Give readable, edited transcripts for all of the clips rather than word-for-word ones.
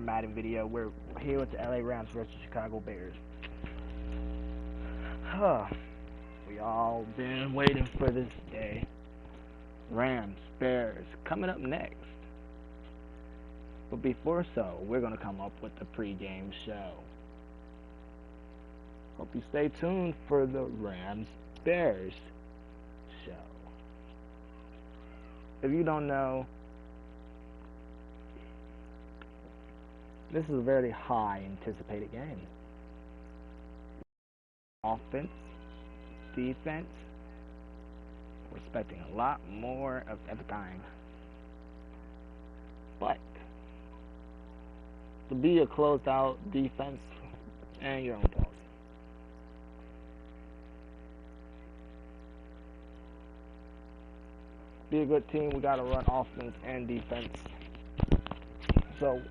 Madden video. We're here with the LA Rams versus Chicago Bears. We all been waiting for this day. Rams, Bears, coming up next. But before so, we're going to come up with the pregame show. Hope you stay tuned for the Rams, Bears show. If you don't know, this is a very high anticipated game. Offense, defense, we're expecting a lot more of every kind. But to be a closed out defense and your own policy. Be a good team, we gotta run offense and defense. So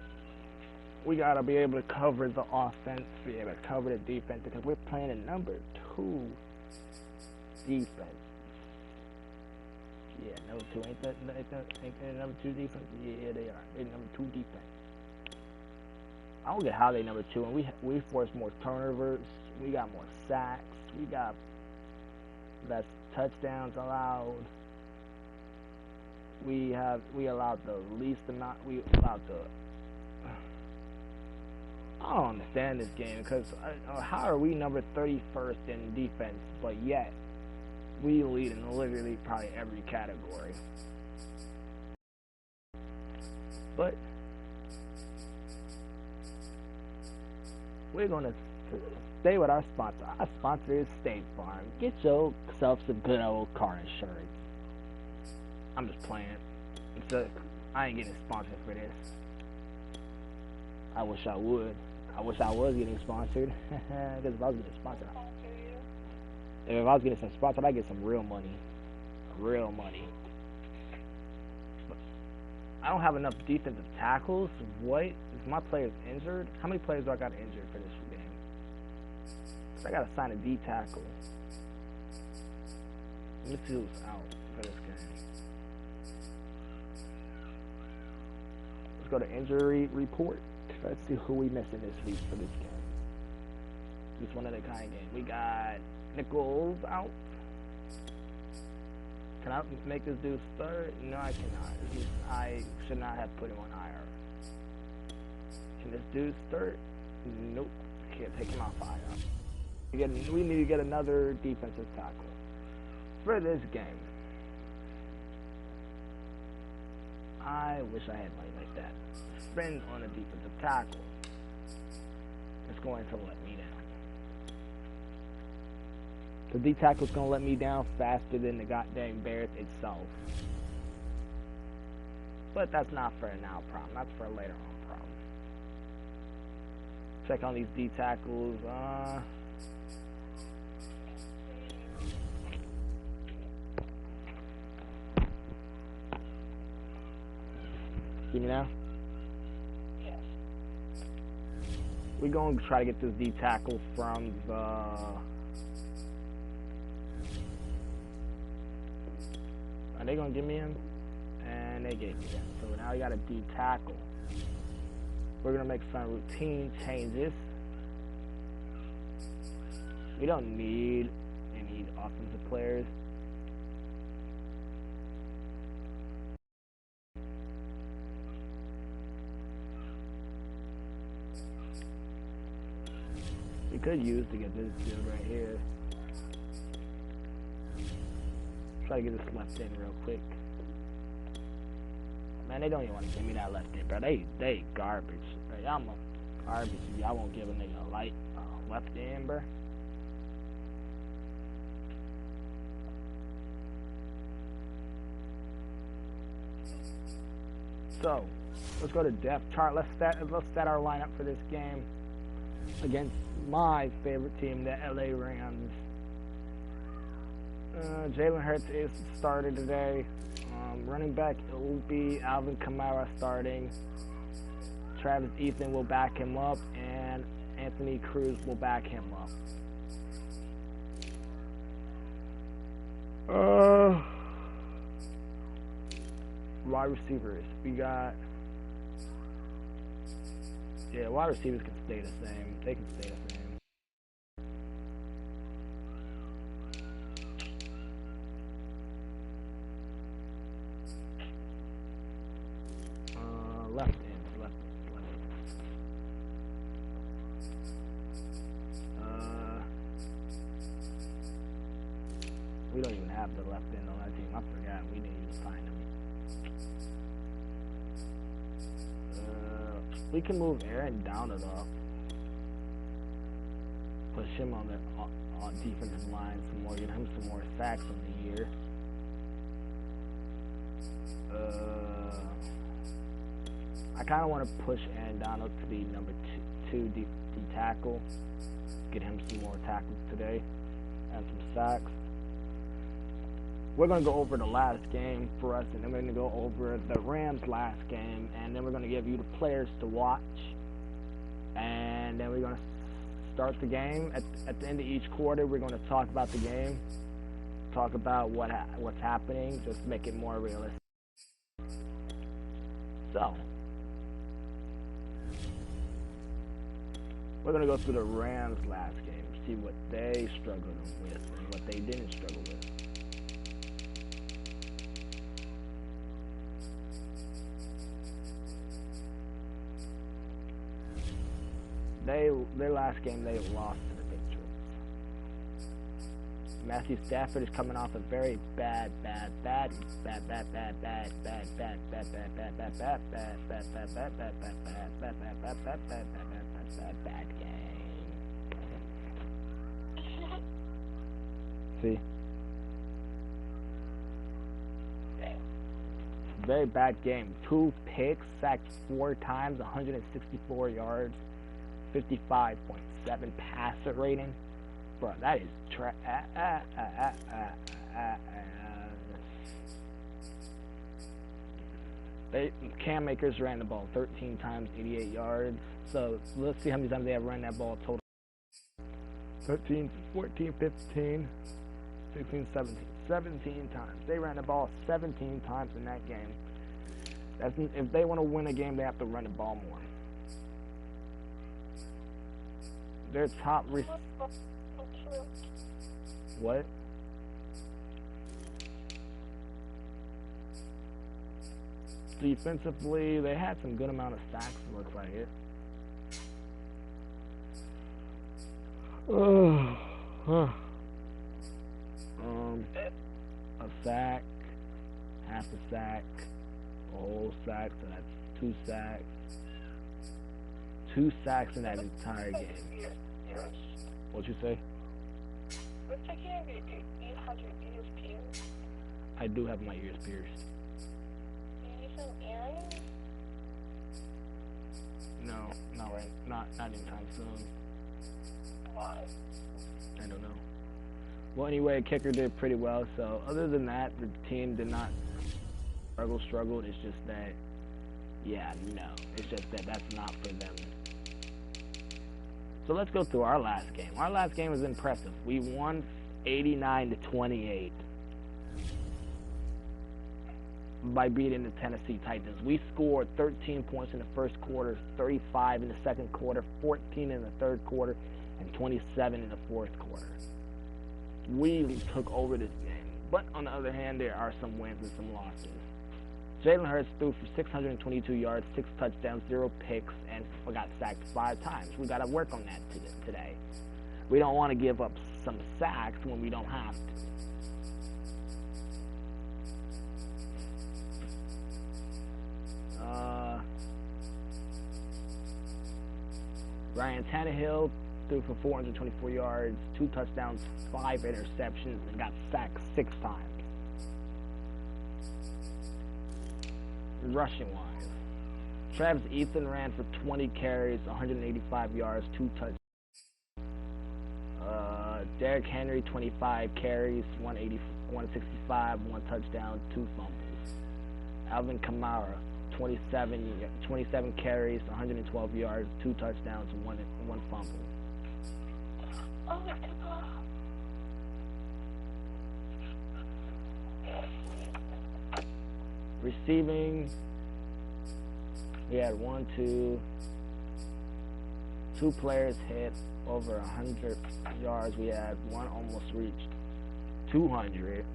we gotta be able to cover the offense, be able to cover the defense, because we're playing a number 2 defense. Yeah, number 2 ain't that number 2 defense? Yeah, they are. They're number 2 defense. I don't get how they number 2, and we force more turnovers. We got more sacks. We got less touchdowns allowed. We allowed the least amount. We allowed the. I don't understand this game, because how are we number 31st in defense, but yet we lead in literally probably every category. But we're gonna stay with our sponsor. Our sponsor is State Farm. Get yourself some good old car insurance. I'm just playing. I ain't getting sponsored for this. I wish I would. I wish I was getting sponsored. Because if I was getting sponsored, I'd get some real money. Real money. But I don't have enough defensive tackles. What? Is my players injured? How many players do I got injured for this game? I gotta sign a D tackle. Let me see who's out for this game. Let's go to injury report. Let's see who we missing this week for this game. This one of the kind game. We got Nichols out. Can I make this dude start? No, I cannot. I should not have put him on IR. Can this dude start? Nope. Can't take him off IR. We need to get another defensive tackle for this game. I wish I had money like that. Spend on a defensive tackle. It's going to let me down. The D tackle's going to let me down faster than the goddamn Bears itself. But that's not for a now problem. That's for a later on problem. Check on these D tackles. See me now? Yes. We're going to try to get this D tackle from the... Are they going to give me him? And they gave me him. So now we got a D tackle. We're going to make some routine changes. We don't need any offensive players. We could use to get this dude right here. Try to get this left in real quick. Man, they don't even want to give me that left in, bro. They garbage. Bro. Y'all garbage. Y'all won't give a nigga a light left in, bro. So let's go to depth chart. Let's set our lineup for this game against my favorite team, the LA Rams. Jalen Hurts is started today. Running back, it will be Alvin Kamara starting. Travis Ethan will back him up, and Anthony Cruz will back him up. Wide receivers, we got Yeah, wide receivers can stay the same. They can stay the same. Left ends, left ends, left ends. We don't even have the left end on that team. I forgot. We didn't even sign him. We can move Aaron down at all. Push him on the on defensive line some more. Get him some more sacks on the year. I kind of want to push Aaron Donald to be number two D tackle. Get him some more tackles today and some sacks. We're going to go over the last game for us, and then we're going to go over the Rams' last game, and then we're going to give you the players to watch, and then we're going to start the game. At the end of each quarter, we're going to talk about the game, talk about what's happening, just make it more realistic. So, we're going to go through the Rams' last game, see what they struggled with and what they didn't struggle with. Their last game, they lost to the Patriots. Matthew Stafford is coming off a very bad game. See? Very bad game. 2 picks, sacked 4 times, 164 yards. 55.7 passer rating, bro. That is Cam Akers ran the ball 13 times, 88 yards. So let's see how many times they have run that ball total. 13, 14, 15, 16, 17. 17 times. They ran the ball 17 times in that game. If they want to win a game, they have to run the ball more. Their top what? Defensively, they had some good amount of sacks, it looks like it. A sack, half a sack, a whole sack, so that's 2 sacks. 2 sacks in that entire game. What'd you say? What's taking you had your ears pierced? I do have my ears pierced. Do you use some earrings? No, not right. Not anytime soon. Why? I don't know. Well, anyway, kicker did pretty well. So other than that, the team did not struggled. It's just that, yeah, no. It's just that that's not for them. So let's go through our last game. Our last game was impressive. We won 89-28 by beating the Tennessee Titans. We scored 13 points in the first quarter, 35 in the second quarter, 14 in the third quarter, and 27 in the fourth quarter. We took over this game. But on the other hand, there are some wins and some losses. Jalen Hurts threw for 622 yards, 6 touchdowns, 0 picks, and got sacked 5 times. We got to work on that today. We don't want to give up some sacks when we don't have to. Ryan Tannehill threw for 424 yards, 2 touchdowns, 5 interceptions, and got sacked 6 times. Rushing wise, Travis Etienne ran for 20 carries, 185 yards, 2 touchdowns. Derrick Henry 25 carries, 165, 1 touchdown, 2 fumbles. Alvin Kamara 27 carries, 112 yards, 2 touchdowns, 1 fumble. Oh my God. Receiving, we had 1, 2, 2 players hit over 100 yards. We had 1 almost reached 200.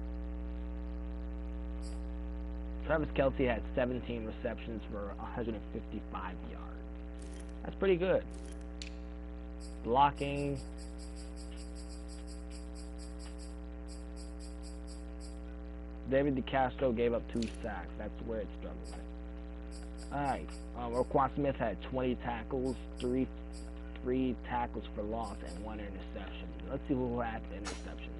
Travis Kelce had 17 receptions for 155 yards. That's pretty good. Blocking. David DeCastro gave up 2 sacks. That's where it's struggling. Alright. Roquan Smith had 20 tackles, 3 tackles for loss, and 1 interception. Let's see who had the interception.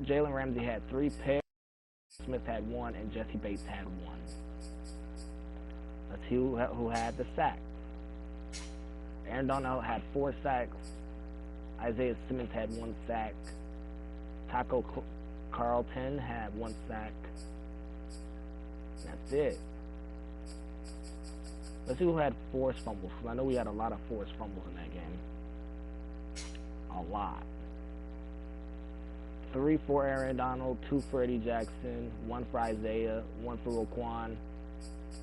Jalen Ramsey had 3 picks. Smith had 1, and Jesse Bates had 1. Let's see who had the sack. Aaron Donald had 4 sacks. Isaiah Simmons had 1 sack. Taco Carlton had 1 sack. That's it. Let's see who had forced fumbles. I know we had a lot of forced fumbles in that game. A lot. 3 for Aaron Donald, 2 for Eddie Jackson, 1 for Isaiah, 1 for Roquan.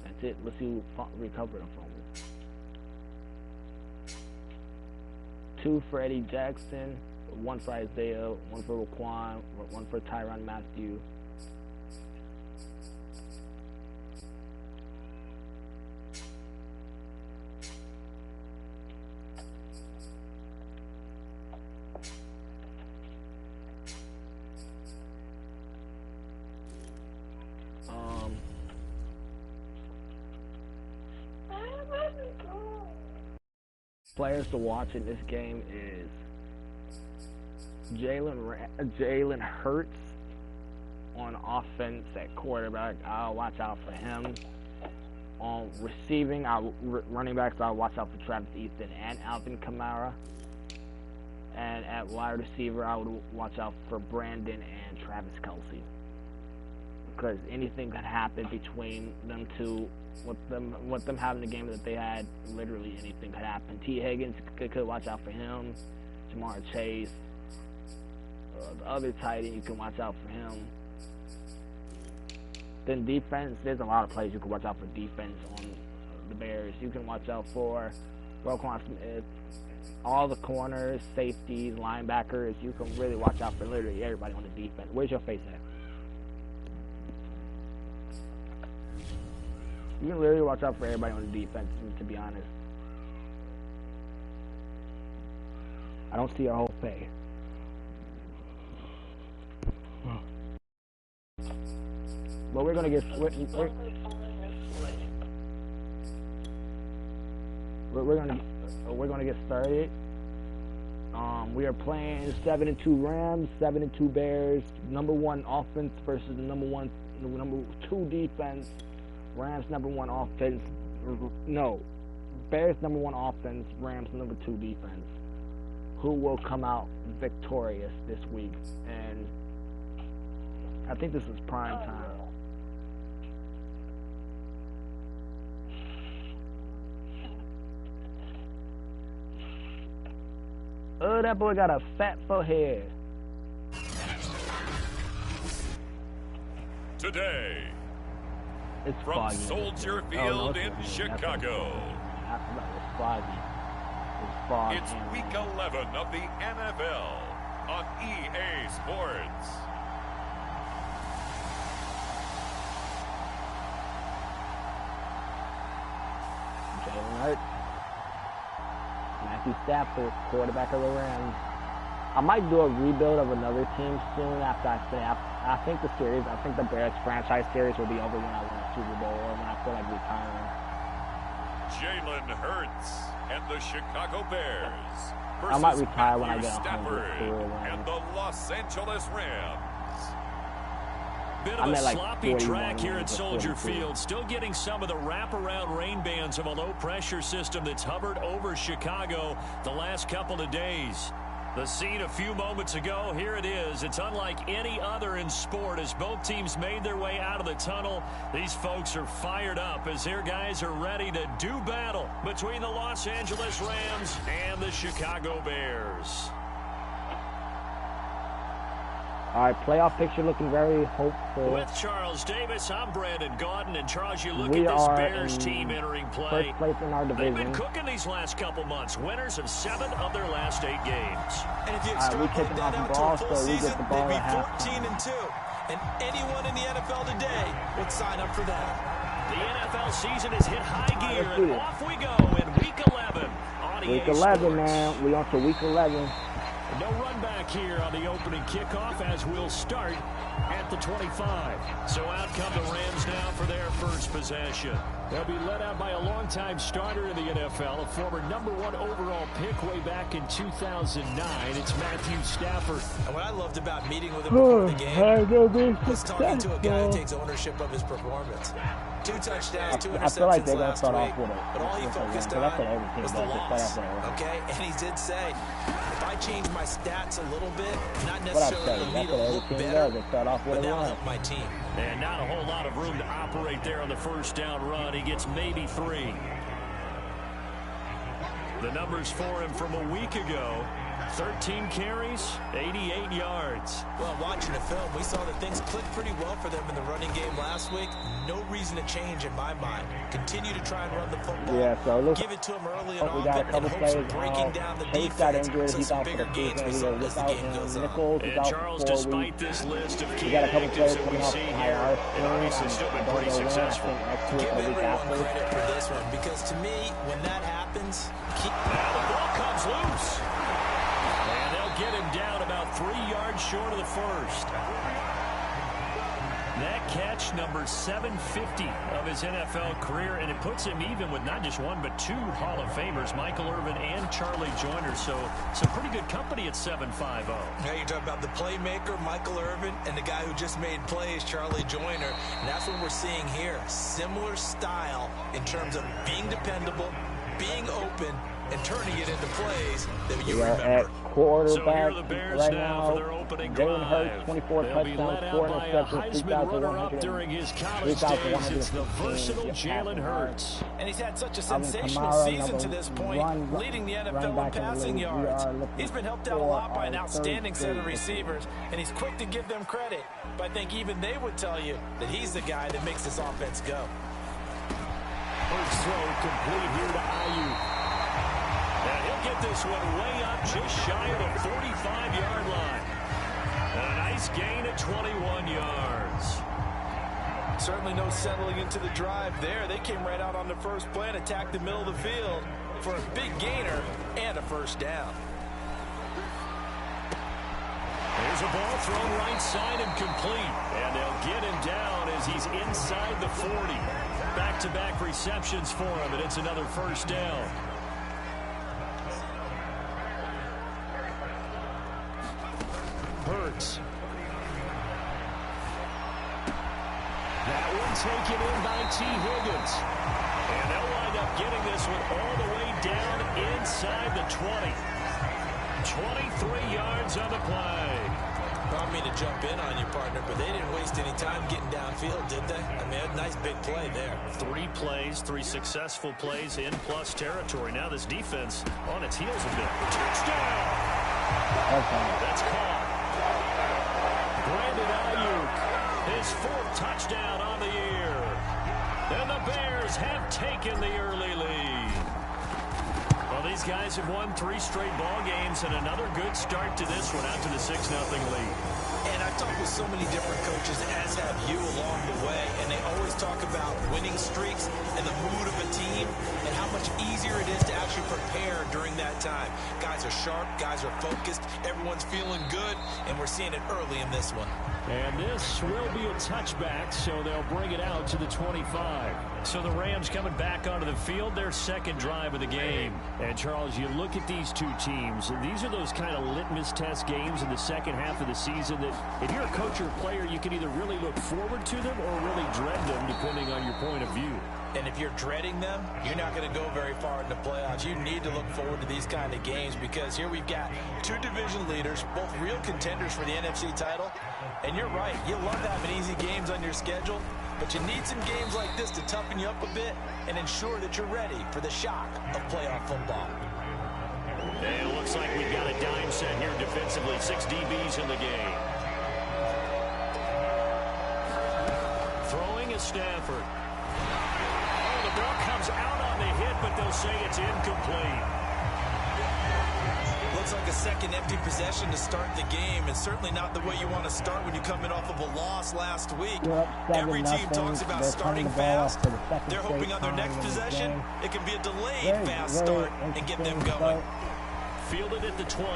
That's it. Let's see who recovered a fumble. 2 for Eddie Jackson, 1 for Isaiah, 1 for Roquan, 1 for Tyrann Mathieu. Players to watch in this game is Jalen Hurts on offense at quarterback. I'll watch out for him. On receiving, running backs, I'll watch out for Travis Etienne and Alvin Kamara. And at wide receiver, I would watch out for Brandon and Travis Kelce. Because anything could happen between them two. With them having the game that they had, literally anything could happen. T. Higgins could watch out for him. Jamar Chase. The other tight end, you can watch out for him. Then defense, there's a lot of plays you can watch out for defense on the Bears. You can watch out for Roquan Smith, all the corners, safeties, linebackers. You can really watch out for literally everybody on the defense. Where's your face at? You can literally watch out for everybody on the defense, to be honest. I don't see your whole face. But we're gonna get we're gonna get started. We are playing 7-2 Rams, 7-2 Bears. Number 1 offense versus the number 2 defense. Rams number 1 offense. No, Bears number 1 offense. Rams number 2 defense. Who will come out victorious this week? And I think this is prime time. Oh, that boy got a fat forehead. Today, it's from foggy. Soldier Field in Chicago. It's foggy. It's foggy. It's week 11 of the NFL on EA Sports. Jalen Hurts. Matthew Stafford, quarterback of the Rams. I might do a rebuild of another team soon after I think the series, I think the Bears franchise series will be over when I win a Super Bowl or when I feel like retiring. Jalen Hurts and the Chicago Bears I might versus retire when I Matthew get Stafford and the Los Angeles Rams. Bit of a like sloppy track 41 here at Soldier 42. Field. Still getting some of the wraparound rain bands of a low-pressure system that's hovered over Chicago the last couple of days. The scene a few moments ago, here it is. It's unlike any other in sport as both teams made their way out of the tunnel. These folks are fired up as their guys are ready to do battle between the Los Angeles Rams and the Chicago Bears. All right, playoff picture looking very hopeful. With Charles Davis, I'm Brandon Gaudin, and Charles, you look We at this are Bears in team entering play. First place in our They've division. been cooking these last couple months, winners of 7 of their last 8 games. And if you we extrapolate kicking that off out the ball, to a full so we get season, the ball they'd at be halftime. 14-2. And anyone in the NFL today would sign up for that. The NFL season has hit high gear, let's do and this. off we go in Week 11 on Week EA 11, Sports. man. We on to Week 11. No run back here on the opening kickoff as we'll start at the 25. So out come the Rams now for their first possession. They'll be led out by a longtime starter in the NFL, a former #1 overall pick way back in 2009. It's Matthew Stafford. And what I loved about meeting with him before the game was talking to a guy who takes ownership of his performance. 2 touchdowns, 2 interceptions I feel like they're going to last start week, off with it. but all he focused on was the loss. Okay, and he did say, if I change my stats a little bit, not necessarily for me to look better, but that'll help my team. And not a whole lot of room to operate there on the first down run. He gets maybe 3. The numbers for him from a week ago: 13 carries, 88 yards. Well, watching the film, we saw that things clicked pretty well for them in the running game last week. No reason to change in my mind. Continue to try and run the football. Yeah, so it looks give it to him early and we got a often couple in hopes plays of breaking down the Chase got defense injured. so He's some out for bigger the gains season. result as the game goes on. Nichols is And out Charles, for 4 despite weeks. this list of We key got a couple actives plays that we coming off see the here, IR. and obviously still been pretty successful. Give everyone credit for this one, because to me, when that happens, Now the ball comes loose. And they'll get him down about 3 yards short of the first. That catch, number 750 of his NFL career, and it puts him even with not just 1 but 2 Hall of Famers, Michael Irvin and Charlie Joyner. So some pretty good company at 750. Now you talk about the playmaker, Michael Irvin, and the guy who just made plays, Charlie Joyner. And that's what we're seeing here. Similar style in terms of being dependable, being open, and turning it into plays that you remember. At quarterback So here are the Bears right now now. for their opening Jalen Hurts, drive. 24 They'll be touchdowns, led 4 out by a interceptions, Heisman runner-up during his college days. It's the versatile Jalen Hurts. And he's had such a Alvin sensational Kamara, season to this point, leading the NFL in passing yards. He's been helped out a lot by an outstanding set of receivers, and he's quick to give them credit. But I think even they would tell you that he's the guy that makes this offense go. First throw complete here to Ayuk. And he'll get this one way up just shy of the 45-yard line. A nice gain of 21 yards. Certainly no settling into the drive there. They came right out on the first play and attacked the middle of the field for a big gainer and a first down. There's a ball thrown right side and complete. And they'll get him down as he's inside the 40. Back-to-back receptions for him, and it's another first down. Hurts. That one taken in by T. Higgins. And they'll wind up getting this one all the way down inside the 20. 23 yards on the play. I don't mean to jump in on you, partner, but they didn't waste any time getting downfield, did they? I mean, a nice big play there. 3 plays, 3 successful plays in plus territory. Now this defense on its heels a bit. Touchdown! That's caught. Brandon Ayuk, his 4th touchdown on the year. And the Bears have taken the early lead. Well, these guys have won 3 straight ball games and another good start to this one out to the 6-0 lead. And I've talked with so many different coaches, as have you along the way, and they always talk about winning streaks and the mood of a team and how much easier it is to actually prepare during that time. Guys are sharp, guys are focused, everyone's feeling good, and we're seeing it early in this one. And this will be a touchback, so they'll bring it out to the 25. So the Rams coming back onto the field, their 2nd drive of the game. And Charles, you look at these two teams, these are those kind of litmus test games in the second half of the season that if you're a coach or a player, you can either really look forward to them or really dread them, depending on your point of view. And if you're dreading them, you're not going to go very far in the playoffs. You need to look forward to these kind of games because here we've got 2 division leaders, both real contenders for the NFC title. And you're right, you love having easy games on your schedule, but you need some games like this to toughen you up a bit and ensure that you're ready for the shock of playoff football. And it looks like we've got a dime set here defensively. 6 DBs in the game. Stafford. Oh, the ball comes out on the hit, but they'll say it's incomplete. Looks like a second empty possession to start the game, and certainly not the way you want to start when you come in off of a loss last week. Every team talks about starting fast. They're hoping on their next possession, it can be a delayed fast start and get them going. Fielded at the 20.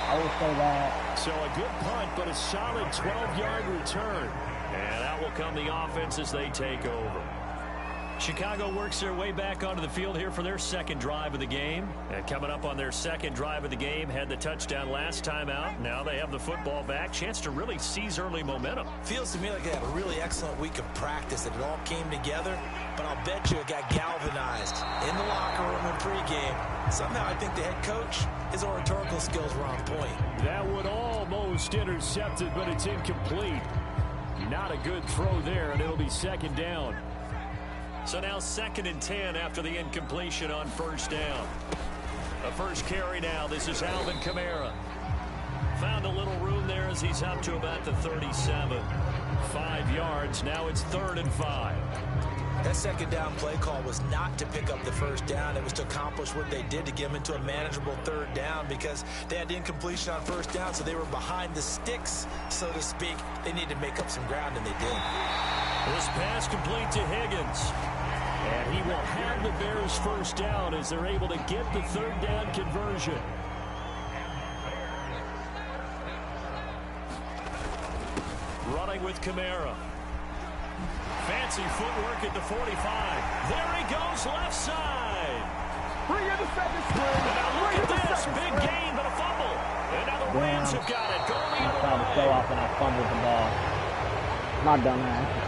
I will say that. So a good punt, but a solid 12-yard return. And out will come the offense as they take over. Chicago works their way back onto the field here for their second drive of the game. And coming up on their second drive of the game, had the touchdown last time out. Now they have the football back. Chance to really seize early momentum. Feels to me like they had a really excellent week of practice. It all came together. But I'll bet you it got galvanized in the locker room in pregame. Somehow I think the head coach, his oratorical skills were on point. That would almost intercepted, but it's incomplete. Not a good throw there, and it'll be second down. So now 2nd and 10 after the incompletion on first down. A first carry now. This is Alvin Kamara. Found a little room there as he's up to about the 37. 5 yards. Now it's 3rd and 5. That second down play call was not to pick up the first down. It was to accomplish what they did to get them into a manageable 3rd down because they had incompletion on first down, so they were behind the sticks, so to speak. They needed to make up some ground, and they did. This pass complete to Higgins. And he will have the Bears first down as they're able to get the 3rd down conversion. Running with Kamara. Fancy footwork at the 45. There he goes, left side. Bring in the second string. And now look at this. Big gain, but a fumble. And now the Rams have got it. Going the other trying to show off and I fumbled the ball. My dumb ass.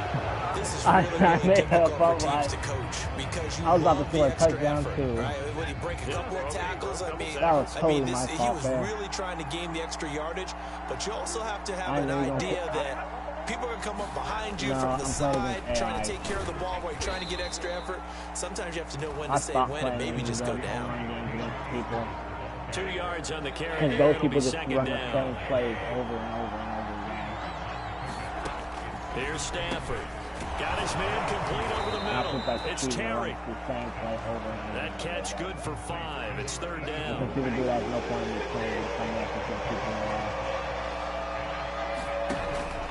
This is really difficult for teams to coach because you I was about to love score the a extra touchdown effort, too. right? When he break a couple of tackles, I mean, that was totally my he fault was there. really trying to gain the extra yardage, but you also have to have an idea that people are going to come up behind you from the side, trying to take care of the ball while you're trying to get extra effort. Sometimes you have to know when to say when and maybe just go down. 2 yards on the carry. Because those people just second run down. the same plays over and over and over again. Here's Stafford. Got his man complete over the middle. It's Terry. That catch good for 5. It's 3rd down. Because people do that, no point in playing.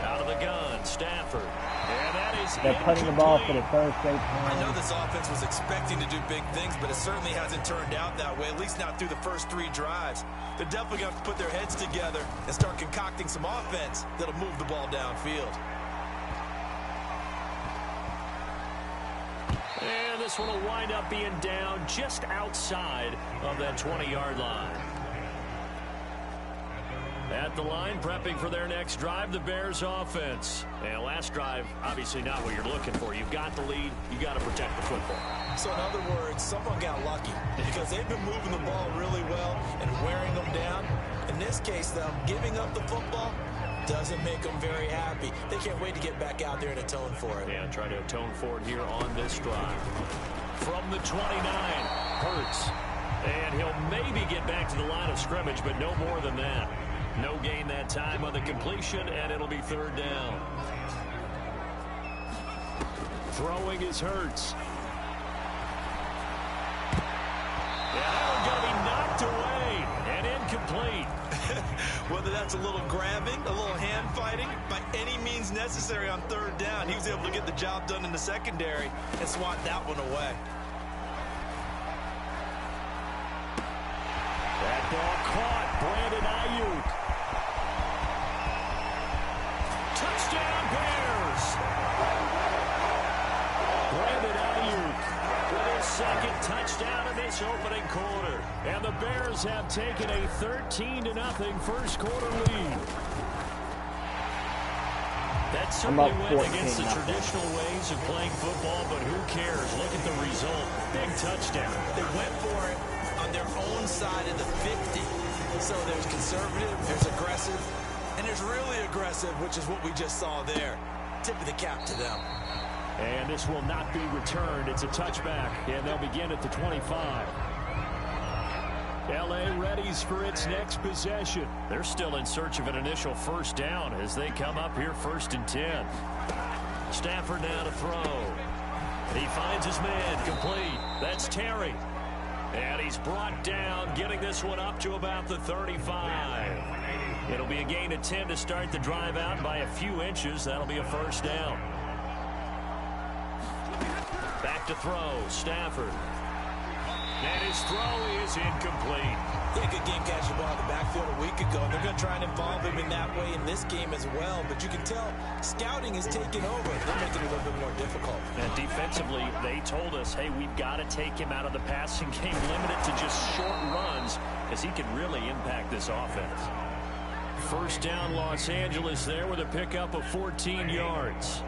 Out of the gun, Stafford. And that is They're putting the ball for the 3rd straight time. I know this offense was expecting to do big things, but it certainly hasn't turned out that way, at least not through the first 3 drives. They're definitely going to have to put their heads together and start concocting some offense that'll move the ball downfield. And this one will wind up being down just outside of that 20-yard line. At the line, prepping for their next drive, the Bears offense. And last drive, obviously not what you're looking for. You've got the lead. You got to protect the football. So in other words, someone got lucky because they've been moving the ball really well and wearing them down. In this case, though, giving up the football doesn't make them very happy. They can't wait to get back out there and atone for it. Yeah, try to atone for it here on this drive. From the 29, Hurts. And he'll maybe get back to the line of scrimmage, but no more than that. No gain that time on the completion, and it'll be 3rd down. Throwing is Hurts. And that one's going to be knocked away and incomplete. Whether that's a little grabbing, a little hand fighting, by any means necessary on 3rd down, he was able to get the job done in the secondary and swat that one away. That ball caught. Brandon Ayuk. Touchdown Bears. Brandon Ayuk with his 2nd touchdown in this opening quarter. And the Bears have taken a 13-0 first quarter lead. That certainly went against the traditional ways of playing football, but who cares? Look at the result. Big touchdown. They went for it on their own side of the 50. So there's conservative, there's aggressive, and there's really aggressive, which is what we just saw there. Tip of the cap to them. And this will not be returned. It's a touchback, and they'll begin at the 25. L.A. readies for its next possession. They're still in search of an initial first down as they come up here 1st and 10. Stafford now to throw. He finds his man, complete. That's Terry. And he's brought down, getting this one up to about the 35. It'll be a gain of 10 to start the drive out by a few inches. That'll be a first down. Back to throw, Stafford. And his throw is incomplete. He had a good game catching the ball in the backfield a week ago. They're going to try and involve him in that way in this game as well. But you can tell scouting is taking over. They're making it a little bit more difficult. And defensively, they told us, hey, we've got to take him out of the passing game, limit it to just short runs, as he can really impact this offense. First down, Los Angeles there with a pickup of 14 yards.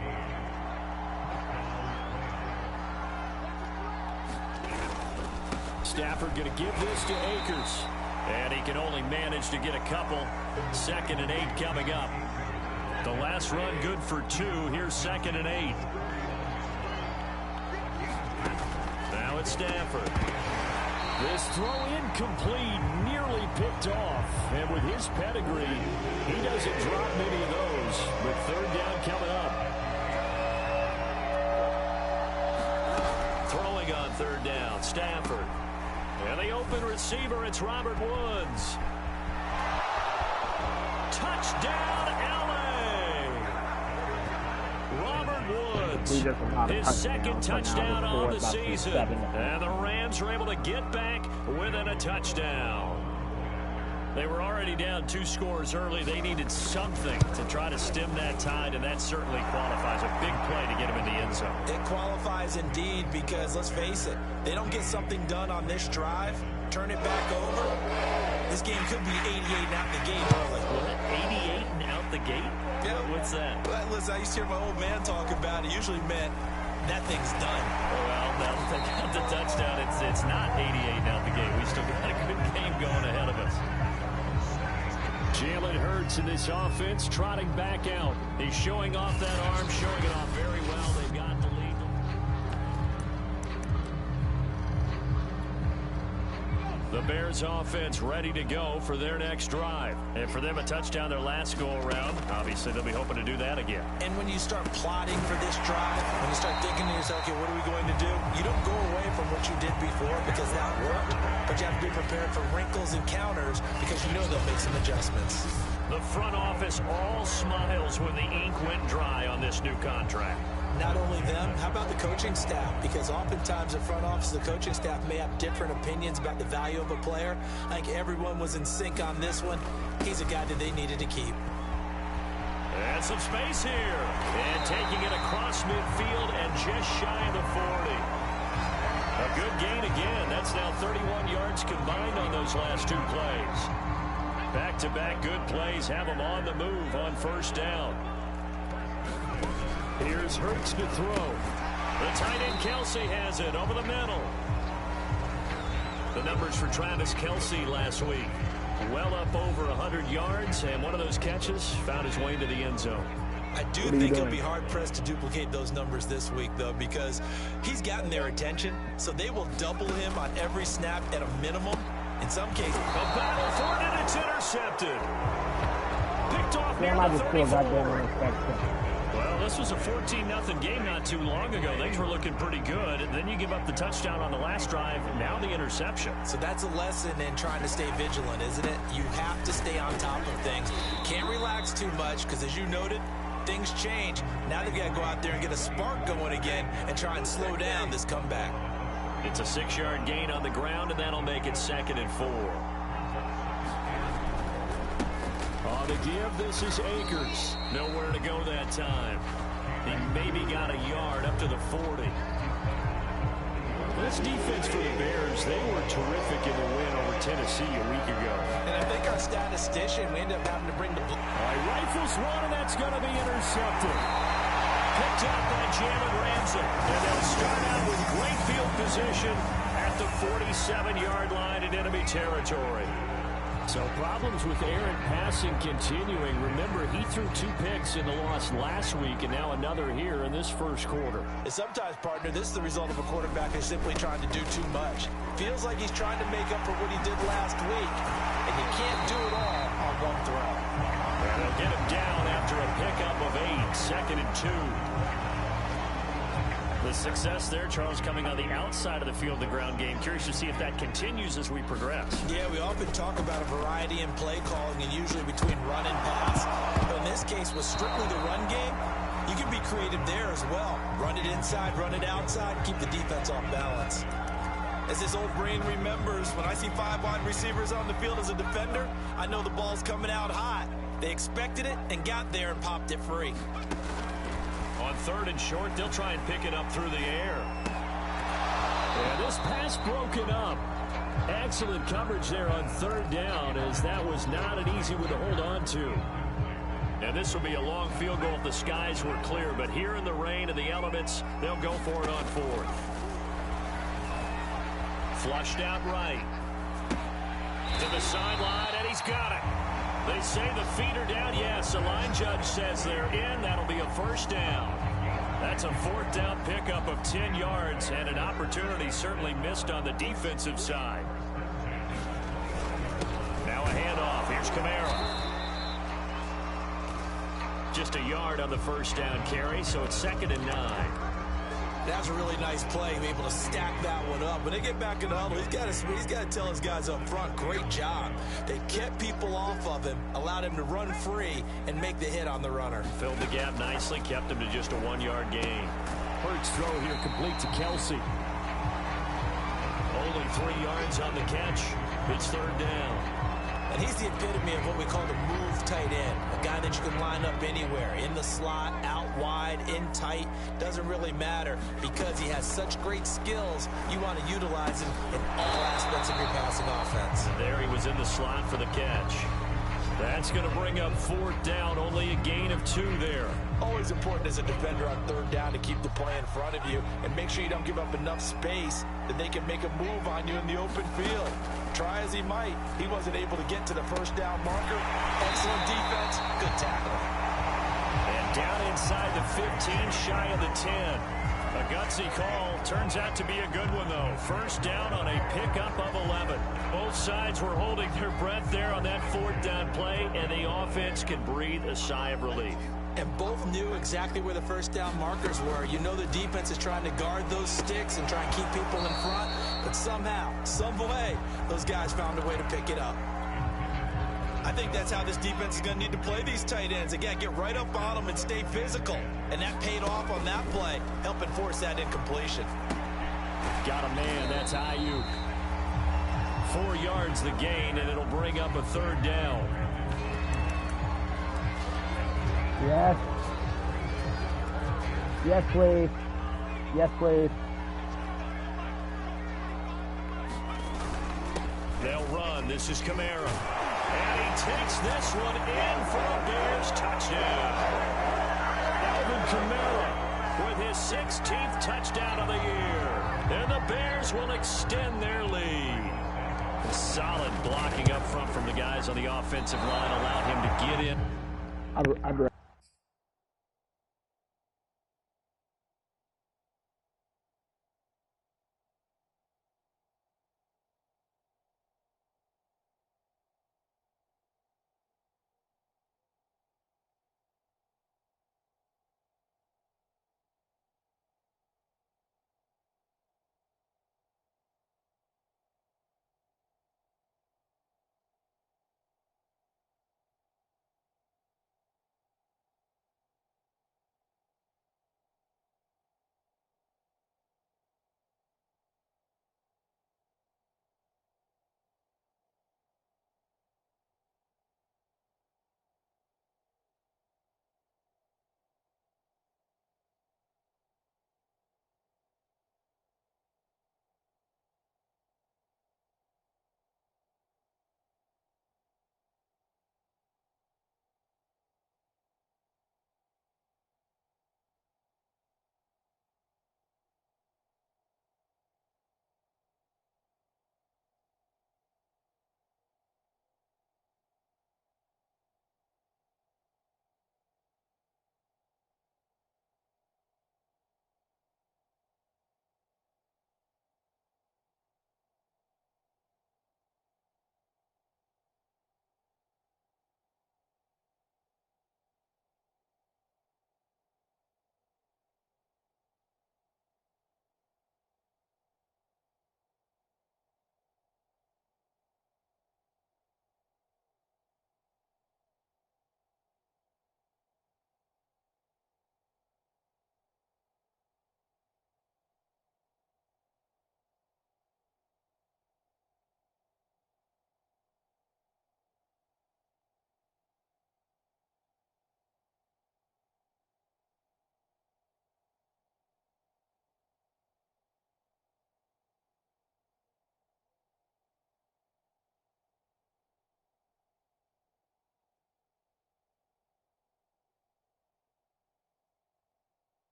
Stafford going to give this to Akers. And he can only manage to get a couple. 2nd and 8 coming up. The last run good for 2. Here's 2nd and 8. Now it's Stafford. This throw incomplete, nearly picked off. And with his pedigree, he doesn't drop many of those. But 3rd down coming up. Throwing on 3rd down, Stafford. And the open receiver, it's Robert Woods. Touchdown, L.A. Robert Woods, his 2nd touchdown on the season. And the Rams were able to get back within a touchdown. They were already down 2 scores early. They needed something to try to stem that tide, and that certainly qualifies. A big play to get him in the end zone. It qualifies indeed because, let's face it, they don't get something done on this drive, turn it back over, this game could be 88 and out the gate early. What? 88 and out the gate? Yeah. What's that? Well, listen, I used to hear my old man talk about it. Usually meant that thing's done. Well, now that they got the touchdown, it's not 88 and out the gate. We still got a good game going ahead of us. Jalen Hurts in this offense trotting back out. He's showing off that arm, showing it off very well. They've got the lead. The Bears offense ready to go for their next drive. And for them, a touchdown their last go-around. Obviously, they'll be hoping to do that again. And when you start plotting for this drive, when you start thinking to yourself, okay, what are we going to do? You don't go away from what you did before because that worked. But you have to be prepared for wrinkles and counters because you know they'll make some adjustments. The front office all smiles when the ink went dry on this new contract. Not only them, how about the coaching staff? Because oftentimes the front office, the coaching staff may have different opinions about the value of a player. I think everyone was in sync on this one. He's a guy that they needed to keep. And some space here. And taking it across midfield and just shy of the 40. A good gain again. That's now 31 yards combined on those last 2 plays. Back-to-back good plays have them on the move on first down. Here's Hurts to throw. The tight end Kelsey has it over the middle. The numbers for Travis Kelsey last week. Well up over 100 yards, and one of those catches found his way into the end zone. I do think he'll be hard-pressed to duplicate those numbers this week, though, because he's gotten their attention, so they will double him on every snap at a minimum. In some cases, a battle for it, and it's intercepted. Picked off near the 34. Well, this was a 14-0 game not too long ago. Things were looking pretty good. And then you give up the touchdown on the last drive, now the interception. So that's a lesson in trying to stay vigilant, isn't it? You have to stay on top of things. Can't relax too much because, as you noted, things change. Now they've got to go out there and get a spark going again and try and slow down this comeback. It's a 6-yard gain on the ground, and that'll make it 2nd and 4. On the give, this is Akers. Nowhere to go that time. He maybe got a yard up to the 40. This defense for the Bears, they were terrific in the win over Tennessee a week ago. And I think our statistician, we ended up having to bring the... Rifles one, and that's going to be intercepted. Picked up by Jalen Ramsey. And they'll start out with great field position at the 47-yard line in enemy territory. So problems with errant passing continuing. Remember, he threw 2 picks in the loss last week, and now another here in this first quarter. And sometimes, partner, this is the result of a quarterback who's simply trying to do too much. Feels like he's trying to make up for what he did last week, and you can't do it all on one throw. And they'll get him down after a pickup of 8, 2nd and 2. The success there, Charles, coming on the outside of the field, the ground game. Curious to see if that continues as we progress. Yeah, we often talk about a variety in play calling and usually between run and pass. But in this case, with strictly the run game, you can be creative there as well. Run it inside, run it outside, keep the defense off balance. As his old brain remembers, when I see 5 wide receivers on the field as a defender, I know the ball's coming out hot. They expected it and got there and popped it free. On 3rd and short, they'll try and pick it up through the air. And this pass broken up. Excellent coverage there on 3rd down, as that was not an easy one to hold on to. And this will be a long field goal if the skies were clear, but here in the rain and the elements, they'll go for it on 4th. Flushed out right. To the sideline, and he's got it. They say the feet are down. Yes, the line judge says they're in. That'll be a 1st down. That's a 4th down pickup of 10 yards, and an opportunity certainly missed on the defensive side. Now a handoff. Here's Kamara. Just a yard on the 1st down carry, so it's 2nd and 9. That's a really nice play, be able to stack that one up. When they get back in the huddle, he's got to tell his guys up front, great job. They kept people off of him, allowed him to run free, and make the hit on the runner. Filled the gap nicely, kept him to just a 1-yard gain. Hurts throw here complete to Kelsey. Only 3 yards on the catch. It's 3rd down. And he's the epitome of what we call the move tight end. A guy that you can line up anywhere. In the slot, out wide, in tight. Doesn't really matter because he has such great skills. You want to utilize him in all aspects of your passing offense. There he was in the slot for the catch. That's going to bring up 4th down. Only a gain of 2 there. Always important as a defender on 3rd down to keep the play in front of you and make sure you don't give up enough space that they can make a move on you in the open field. Try as he might, he wasn't able to get to the 1st down marker. Excellent defense, good tackle. And down inside the 15, shy of the 10. A gutsy call. Turns out to be a good one, though. 1st down on a pickup of 11. Both sides were holding their breath there on that 4th down play, and the offense can breathe a sigh of relief. And both knew exactly where the 1st down markers were. You know the defense is trying to guard those sticks and try and keep people in front, but somehow, some way, those guys found a way to pick it up. I think that's how this defense is going to need to play these tight ends. Again, get right up on them and stay physical. And that paid off on that play, helping force that incompletion. Got a man, that's Ayuk. 4 yards the gain, and it'll bring up a 3rd down. Yes. Yes, please. Yes, please. They'll run. This is Kamara. And he takes this one in for a Bears touchdown. Alvin Kamara with his 16th touchdown of the year. And the Bears will extend their lead. Solid blocking up front from the guys on the offensive line allowed him to get in. I'd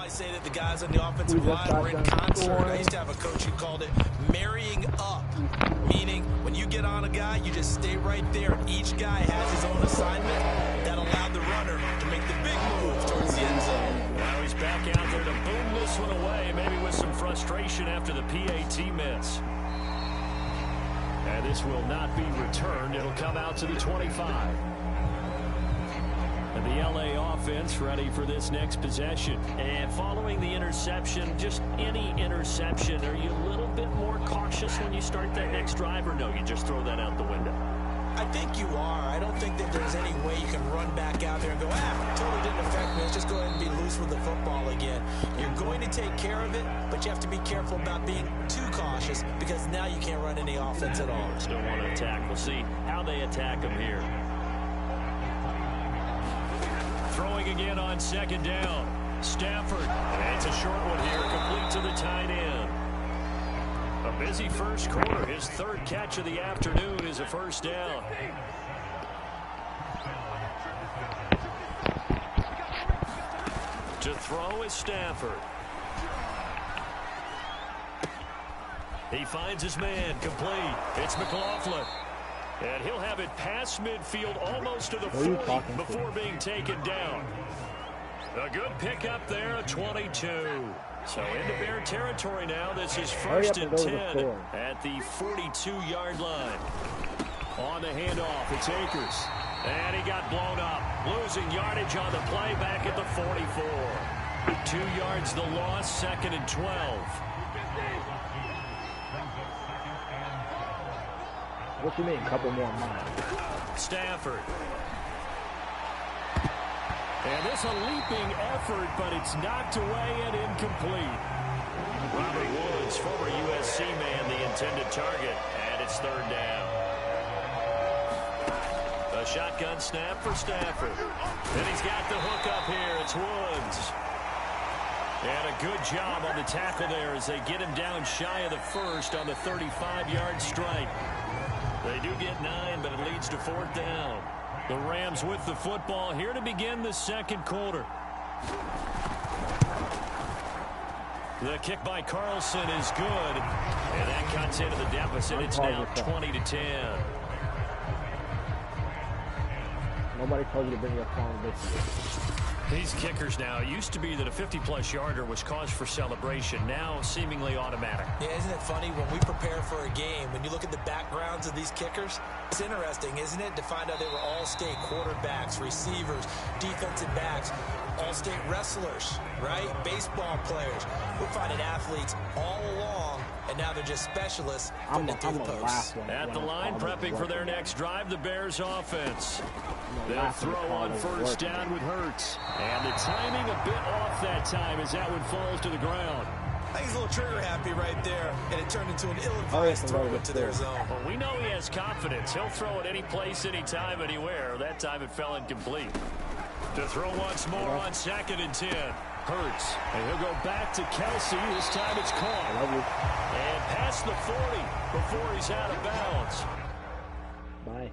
might say that the guys on the offensive line were in concert. I used to have a coach who called it marrying up, meaning when you get on a guy, you just stay right there. Each guy has his own assignment that allowed the runner to make the big move towards the end zone. Now he's back out there to boom this one away, maybe with some frustration after the PAT miss. And this will not be returned. It'll come out to the 25. And the LA offense ready for this next possession. And following the interception, just any interception, are you a little bit more cautious when you start that next drive, or no, you just throw that out the window? I think you are. I don't think that there's any way you can run back out there and go, totally didn't affect me. Let's just go ahead and be loose with the football again. You're going to take care of it, but you have to be careful about being too cautious because now you can't run any offense at all. Still want to attack. We'll see how they attack them here. Throwing again on second down. Stafford. And it's a short one here, complete to the tight end. A busy first quarter. His third catch of the afternoon is a first down. To throw is Stafford. He finds his man, complete. It's McLaughlin. And he'll have it past midfield almost to the 40 before being taken down. A good pickup there, a 22. So into Bear territory now. This is first and 10 at the 42-yard line. On the handoff, it's Akers. And he got blown up. Losing yardage on the play back at the 44. 2 yards the loss, second and 12. What you mean, a couple more miles? Stafford. And this a leaping effort, but it's knocked away and incomplete. Robert Woods, former USC man, the intended target, and it's third down. A shotgun snap for Stafford. And he's got the hook up here. It's Woods. And a good job on the tackle there as they get him down shy of the first on the 35-yard strike. They do get 9, but it leads to fourth down. The Rams with the football here to begin the second quarter. The kick by Carlson is good, and that cuts into the deficit. It's now 20-10. Nobody told you to bring your phone with you. These kickers now, it used to be that a 50-plus yarder was cause for celebration. Now seemingly automatic. Yeah, isn't it funny when we prepare for a game, when you look at the backgrounds of these kickers, it's interesting, isn't it, to find out they were all-state quarterbacks, receivers, defensive backs, all-state wrestlers, right? Baseball players. We're finding athletes all along, and now they're just specialists putting it through the post. At the line, prepping for their next drive, the Bears offense. They'll throw on first down with Hurts. And the timing a bit off that time as that one falls to the ground. I think he's a little trigger happy right there, and it turned into an ill-advised throw into their zone. Well, we know he has confidence. He'll throw it any place, anytime, anywhere. That time it fell incomplete. To throw once more on second and 10. Hurts. And he'll go back to Kelsey. This time it's caught. And past the 40 before he's out of bounds. Bye.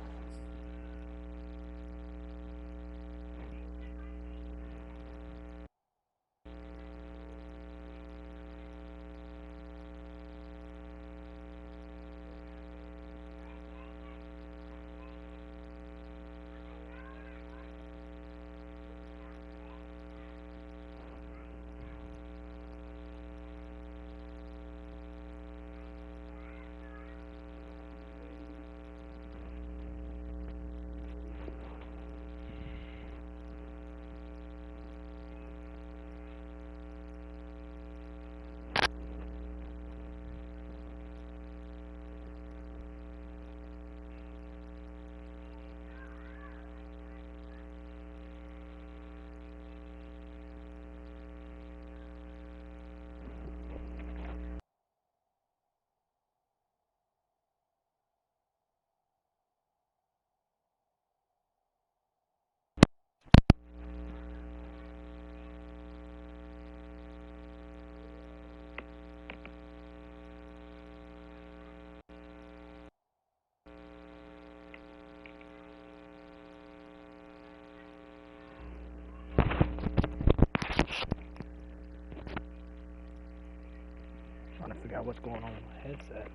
what's going on with my headset.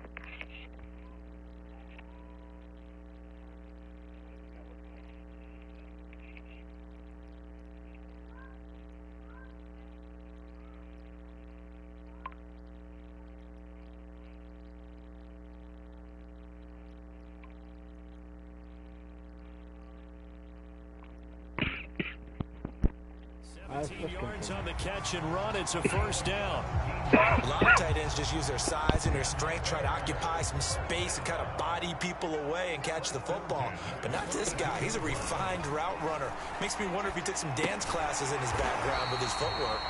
Yards on the catch and run. It's a first down. A lot of tight ends just use their size and their strength, try to occupy some space and kind of body people away and catch the football. But not this guy. He's a refined route runner. Makes me wonder if he took some dance classes in his background with his footwork.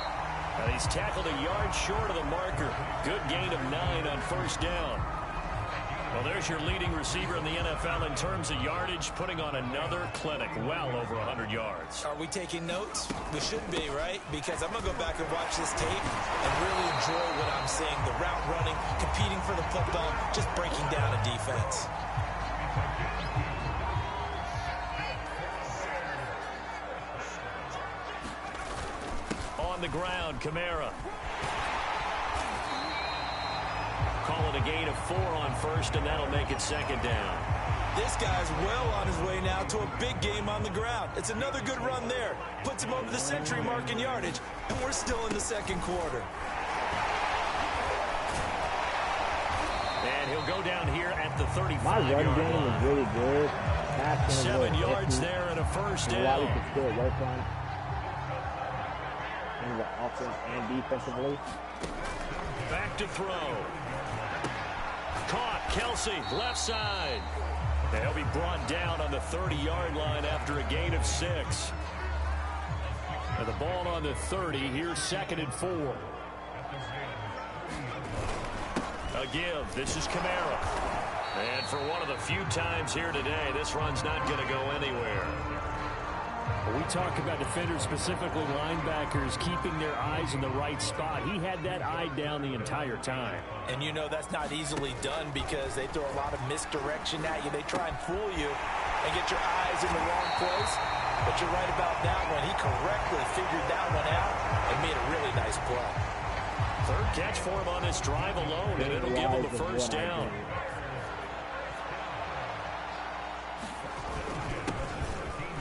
And he's tackled a yard short of the marker. Good gain of 9 on first down. Well, there's your leading receiver in the NFL in terms of yardage, putting on another clinic, well over 100 yards. Are we taking notes? We should be, right? Because I'm going to go back and watch this tape and really enjoy what I'm seeing. The route running, competing for the football, just breaking down a defense. On the ground, Kamara. Call it a gain of 4 on first, and that'll make it second down. This guy's well on his way now to a big game on the ground. It's another good run there. Puts him over the century mark in yardage, and we're still in the second quarter. And he'll go down here at the 35-yard My run line. game is really good. 7 yards there and a first down. You can still work on in the offense and defensively. Back to throw. Caught, Kelsey, left side. They'll be brought down on the 30-yard line after a gain of 6. And the ball on the 30, here's 2nd and 4. A give, this is Kamara. And for one of the few times here today, this run's not going to go anywhere. We talk about defenders, specifically linebackers, keeping their eyes in the right spot. He had that eye down the entire time. And you know that's not easily done because they throw a lot of misdirection at you. They try and fool you and get your eyes in the wrong place. But you're right about that one. He correctly figured that one out and made a really nice play. Third catch for him on this drive alone, and it'll give him a first down.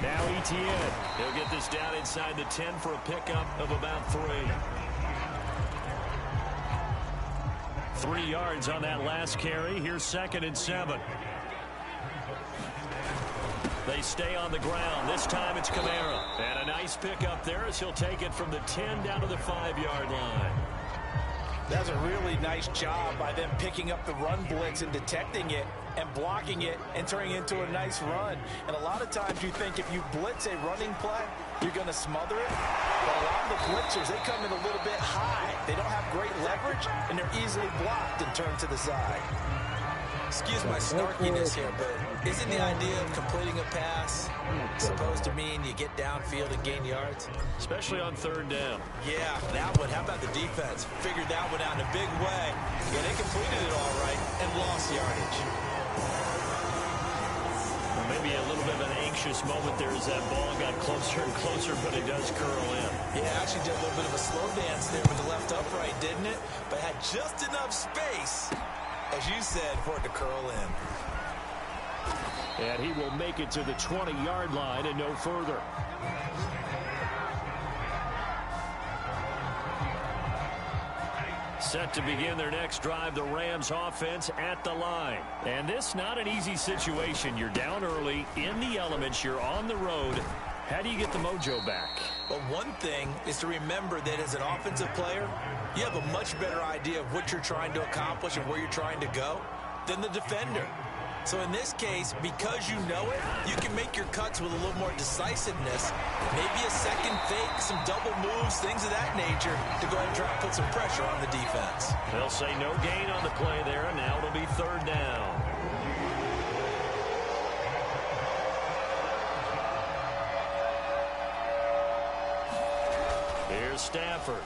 Now Etienne. He'll get this down inside the 10 for a pickup of about 3. 3 yards on that last carry. Here's 2nd and 7. They stay on the ground. This time it's Kamara. And a nice pickup there as he'll take it from the 10 down to the 5-yard line. That's a really nice job by them picking up the run blitz and detecting it and blocking it and turning it into a nice run. And a lot of times you think if you blitz a running play, you're going to smother it. But a lot of the blitzers, they come in a little bit high. They don't have great leverage, and they're easily blocked and turned to the side. Excuse my snarkiness here, but isn't the idea of completing a pass supposed to mean you get downfield and gain yards? Especially on 3rd down. Yeah, that one. How about the defense? Figured that one out in a big way. Yeah, they completed it all right and lost yardage. Well, maybe a little bit of an anxious moment there as that ball got closer and closer, but it does curl in. Yeah, actually did a little bit of a slow dance there with the left upright, didn't it? But had just enough space, as you said, for it to curl in. And he will make it to the 20-yard line and no further. Set to begin their next drive, the Rams offense at the line. And this not an easy situation. You're down early, in the elements, you're on the road. How do you get the mojo back? Well, one thing is to remember that as an offensive player, you have a much better idea of what you're trying to accomplish and where you're trying to go than the defender. So in this case, because you know it, you can make your cuts with a little more decisiveness. Maybe a second fake, some double moves, things of that nature to go ahead and try and put some pressure on the defense. They'll say no gain on the play there, and now it'll be 3rd down. Here's Stafford.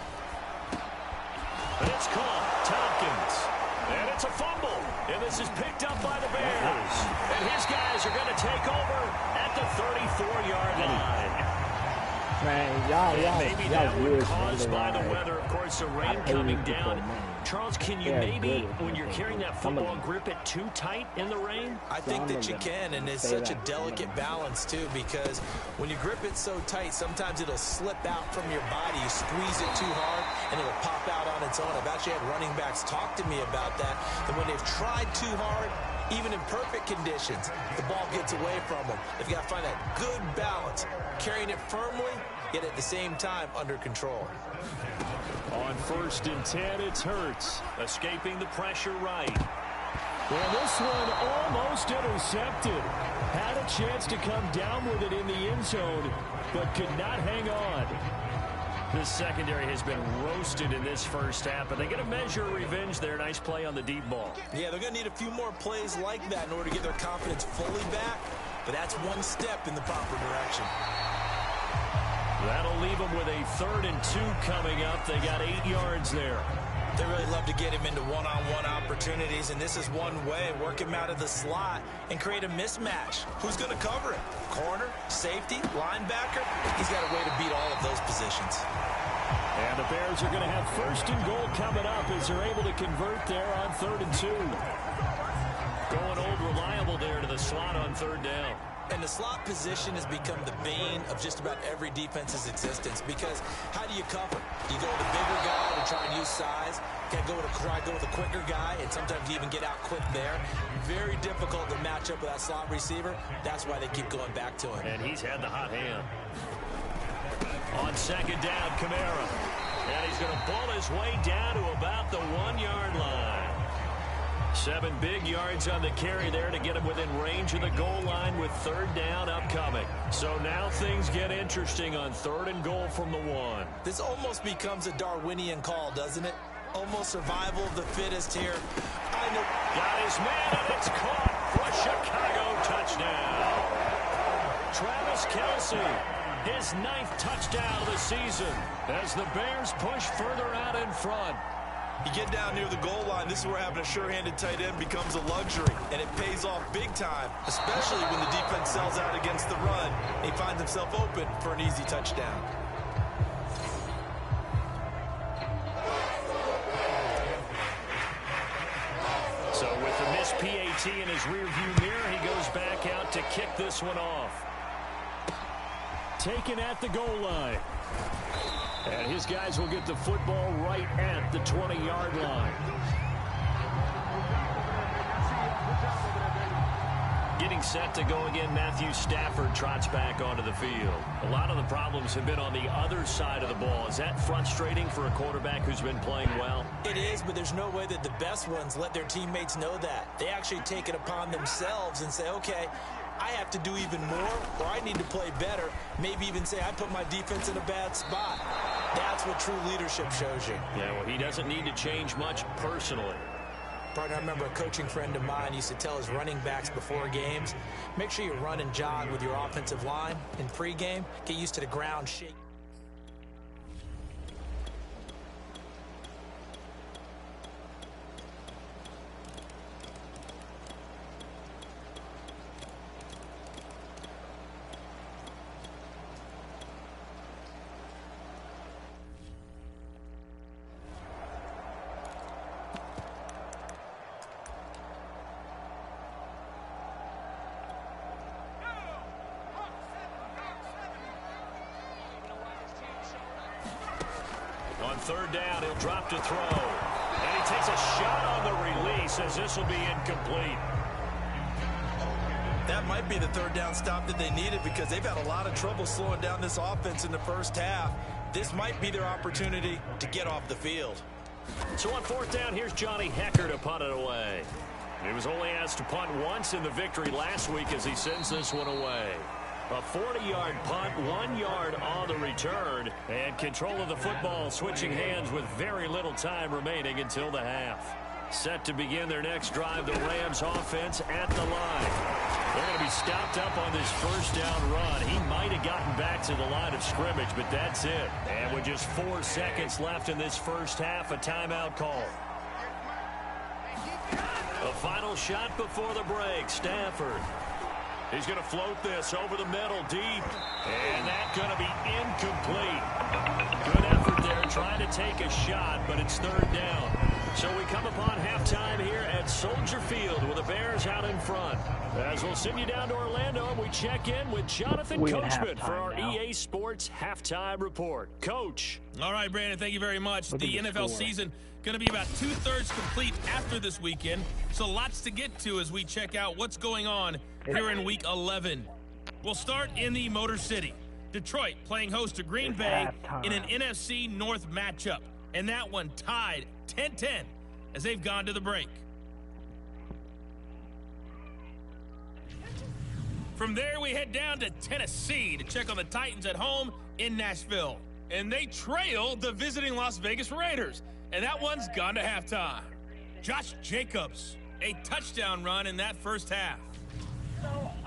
And it's caught. Tompkins. And it's a fumble. And this is picked up by the Bears. And his guys are going to take over at the 34-yard line. Man, y'all Maybe weird, caused by the man. weather. Of course, the rain hate coming people, down. man. Charles, can you Yeah, maybe, good. when you're carrying that football, grip it too tight in the rain? I think that you can, and it's such a delicate balance, too, because when you grip it so tight, sometimes it'll slip out from your body. You squeeze it too hard, and it'll pop out on its own. I've actually had running backs talk to me about that when they've tried too hard, even in perfect conditions, the ball gets away from them. They've got to find that good balance, carrying it firmly, yet at the same time under control. On 1st and 10, it's Hurts. Escaping the pressure right. Well, this one almost intercepted. Had a chance to come down with it in the end zone, but could not hang on. This secondary has been roasted in this first half, but they get a measure of revenge there. Nice play on the deep ball. Yeah, they're going to need a few more plays like that in order to get their confidence fully back, but that's one step in the proper direction. That'll leave them with a 3rd and 2 coming up. They got 8 yards there. They really love to get him into one-on-one opportunities, and this is one way. Work him out of the slot and create a mismatch. Who's going to cover him? Corner, safety, linebacker? He's got a way to beat all of those positions. And the Bears are going to have 1st and goal coming up as they're able to convert there on 3rd and 2. Going old reliable there to the slot on 3rd down. And the slot position has become the bane of just about every defense's existence, because how do you cover? Do you go with a bigger guy to try and use size? Can I go with a quicker guy, and sometimes you even get out quick there? Very difficult to match up with that slot receiver. That's why they keep going back to him. And he's had the hot hand. On 2nd down, Kamara. And he's going to pull his way down to about the 1-yard line. 7 big yards on the carry there to get him within range of the goal line with 3rd down upcoming. So now things get interesting on 3rd and goal from the 1. This almost becomes a Darwinian call, doesn't it? Almost survival of the fittest here. I know. Got his man, and it's caught for a Chicago touchdown. Travis Kelce, his 9th touchdown of the season as the Bears push further out in front. You get down near the goal line, this is where having a sure-handed tight end becomes a luxury, and it pays off big time, especially when the defense sells out against the run. He finds himself open for an easy touchdown. So with the missed PAT in his rearview mirror, he goes back out to kick this one off. Taken at the goal line. And his guys will get the football right at the 20-yard line. Getting set to go again, Matthew Stafford trots back onto the field. A lot of the problems have been on the other side of the ball. Is that frustrating for a quarterback who's been playing well? It is, but there's no way that the best ones let their teammates know that. They actually take it upon themselves and say, okay, I have to do even more, or I need to play better. Maybe even say I put my defense in a bad spot. That's what true leadership shows you. Yeah, well, he doesn't need to change much personally. Partner, I remember a coaching friend of mine used to tell his running backs before games, make sure you run and jog with your offensive line in pregame. Get used to the ground shake. On 3rd down, he'll drop to throw. And he takes a shot on the release as this will be incomplete. That might be the 3rd down stop that they needed, because they've had a lot of trouble slowing down this offense in the first half. This might be their opportunity to get off the field. So on 4th down, here's Johnny Hecker to punt it away. He was only asked to punt once in the victory last week as he sends this one away. A 40-yard punt, 1 yard on the return, and control of the football switching hands with very little time remaining until the half. Set to begin their next drive, the Rams offense at the line. They're going to be stopped up on this 1st down run. He might have gotten back to the line of scrimmage, but that's it. And with just 4 seconds left in this first half, a timeout call. A final shot before the break, Stafford. He's going to float this over the middle deep. And that's going to be incomplete. Good effort there trying to take a shot, but it's third down. So we come upon halftime here at Soldier Field with the Bears out in front. As we'll send you down to Orlando, we check in with Jonathan Coachman for our EA Sports Halftime Report. Coach. All right, Brandon, thank you very much. The NFL season going to be about 2/3 complete after this weekend, so lots to get to as we check out what's going on here in Week 11. We'll start in the Motor City. Detroit playing host to Green Bay in an NFC North matchup, and that one tied 10-10 as they've gone to the break. From there, we head down to Tennessee to check on the Titans at home in Nashville. And they trail the visiting Las Vegas Raiders. And that one's gone to halftime. Josh Jacobs, a touchdown run in that first half.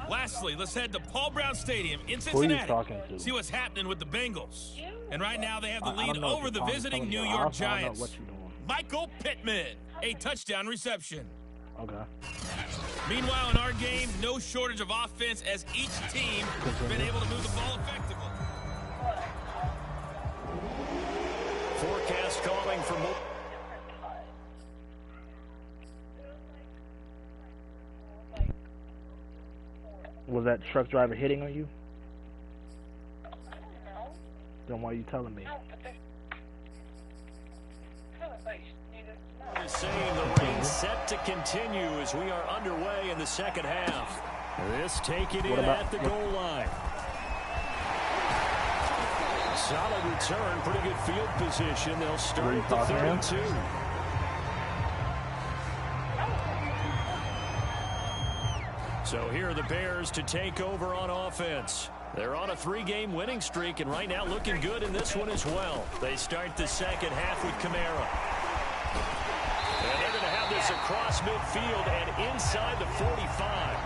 Lastly, let's head to Paul Brown Stadium in Cincinnati. See what's happening with the Bengals. And right now they have the lead over the visiting New York Giants. Michael Pittman, a touchdown reception. Okay. Meanwhile, in our game, no shortage of offense as each team has been able to move the ball effectively. Forecast calling for more. Was that truck driver hitting on you? Then why are you telling me? Saying the rain set to continue as we are underway in the second half. This taken in at the goal line. Solid return, pretty good field position. They'll start at the 32. So here are the Bears to take over on offense. They're on a 3-game winning streak, and right now looking good in this one as well. They start the second half with Kamara. And they're going to have this across midfield and inside the 45.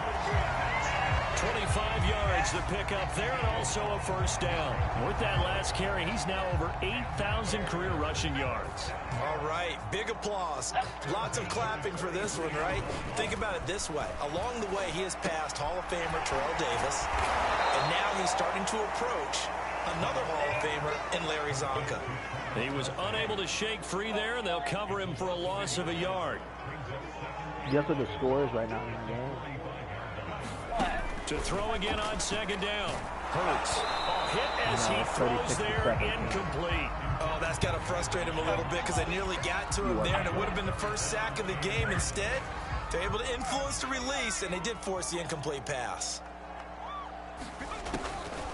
25 yards the pickup there, and also a first down. With that last carry, he's now over 8,000 career rushing yards. All right, big applause. Lots of clapping for this one, right? Think about it this way. Along the way, he has passed Hall of Famer Terrell Davis, and now he's starting to approach another Hall of Famer in Larry Zonka. He was unable to shake free there, and they'll cover him for a loss of a yard. Guess what the score is right now in the game? To throw again on second down. Hurts. Hit as he throws there, incomplete. Oh, that's got to frustrate him a little bit because they nearly got to him there, and it would have been the first sack of the game. Instead, they're able to influence the release, and they did force the incomplete pass.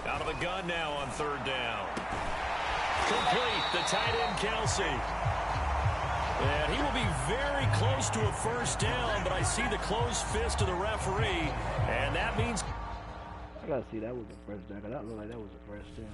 Out of the gun now on third down. Complete, the tight end Kelsey. And he will be very close to a first down, but I see the closed fist of the referee, and that means... I gotta see that was the first down, because that looked like that was the first down.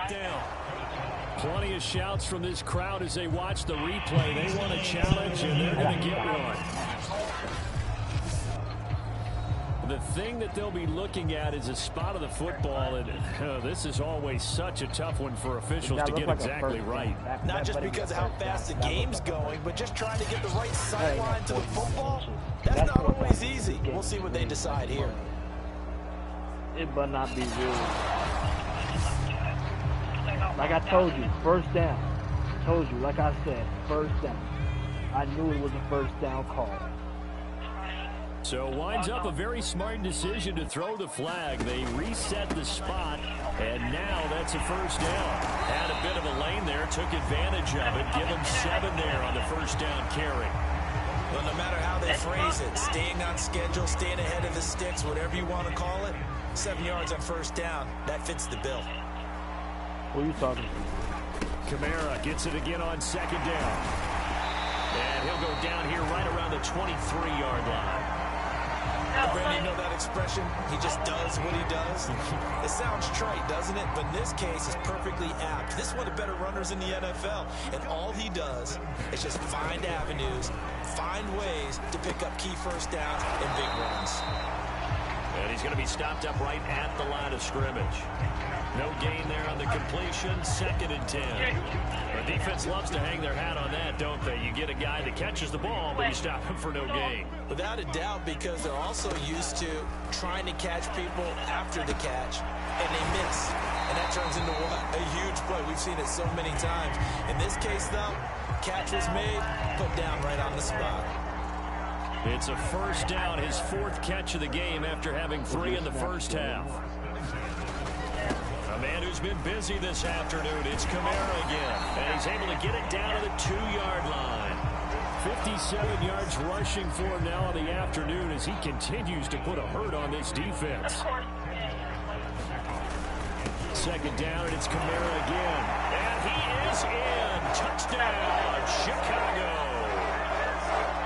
Down. Plenty of shouts from this crowd as they watch the replay. They want a challenge, and they're going to get one. The thing that they'll be looking at is a spot of the football, and this is always such a tough one for officials to get exactly right. Not just because of how fast the game's going, but just trying to get the right sideline to the football. That's not always easy. We'll see what they decide here. It better not be real. Like I told you, first down. Told you, like I said, first down. I knew it was a first down call. So winds up a very smart decision to throw the flag. They reset the spot, and now that's a first down. Had a bit of a lane there, took advantage of it. Give them 7 there on the first down carry. Well, no matter how they phrase it, staying on schedule, staying ahead of the sticks, whatever you want to call it, 7 yards on first down, that fits the bill. Who are you talking to? Kamara gets it again on second down. And he'll go down here right around the 23-yard line. Brandon, you know that expression? He just does what he does. It sounds trite, doesn't it? But in this case, it's perfectly apt. This is one of the better runners in the NFL. And all he does is just find avenues, find ways to pick up key first downs and big runs. And he's going to be stopped up right at the line of scrimmage. No gain there on the completion. 2nd and 10. The defense loves to hang their hat on that, don't they? You get a guy that catches the ball, but you stop him for no gain. Without a doubt, because they're also used to trying to catch people after the catch, and they miss. And that turns into what? A huge play. We've seen it so many times. In this case, though, catch was made, put down right on the spot. It's a first down, his 4th catch of the game after having 3 in the first half. A man who's been busy this afternoon, it's Kamara again. And he's able to get it down to the 2-yard line. 57 yards rushing for him now in the afternoon as he continues to put a hurt on this defense. 2nd down, and it's Kamara again. And he is in. Touchdown, Chicago.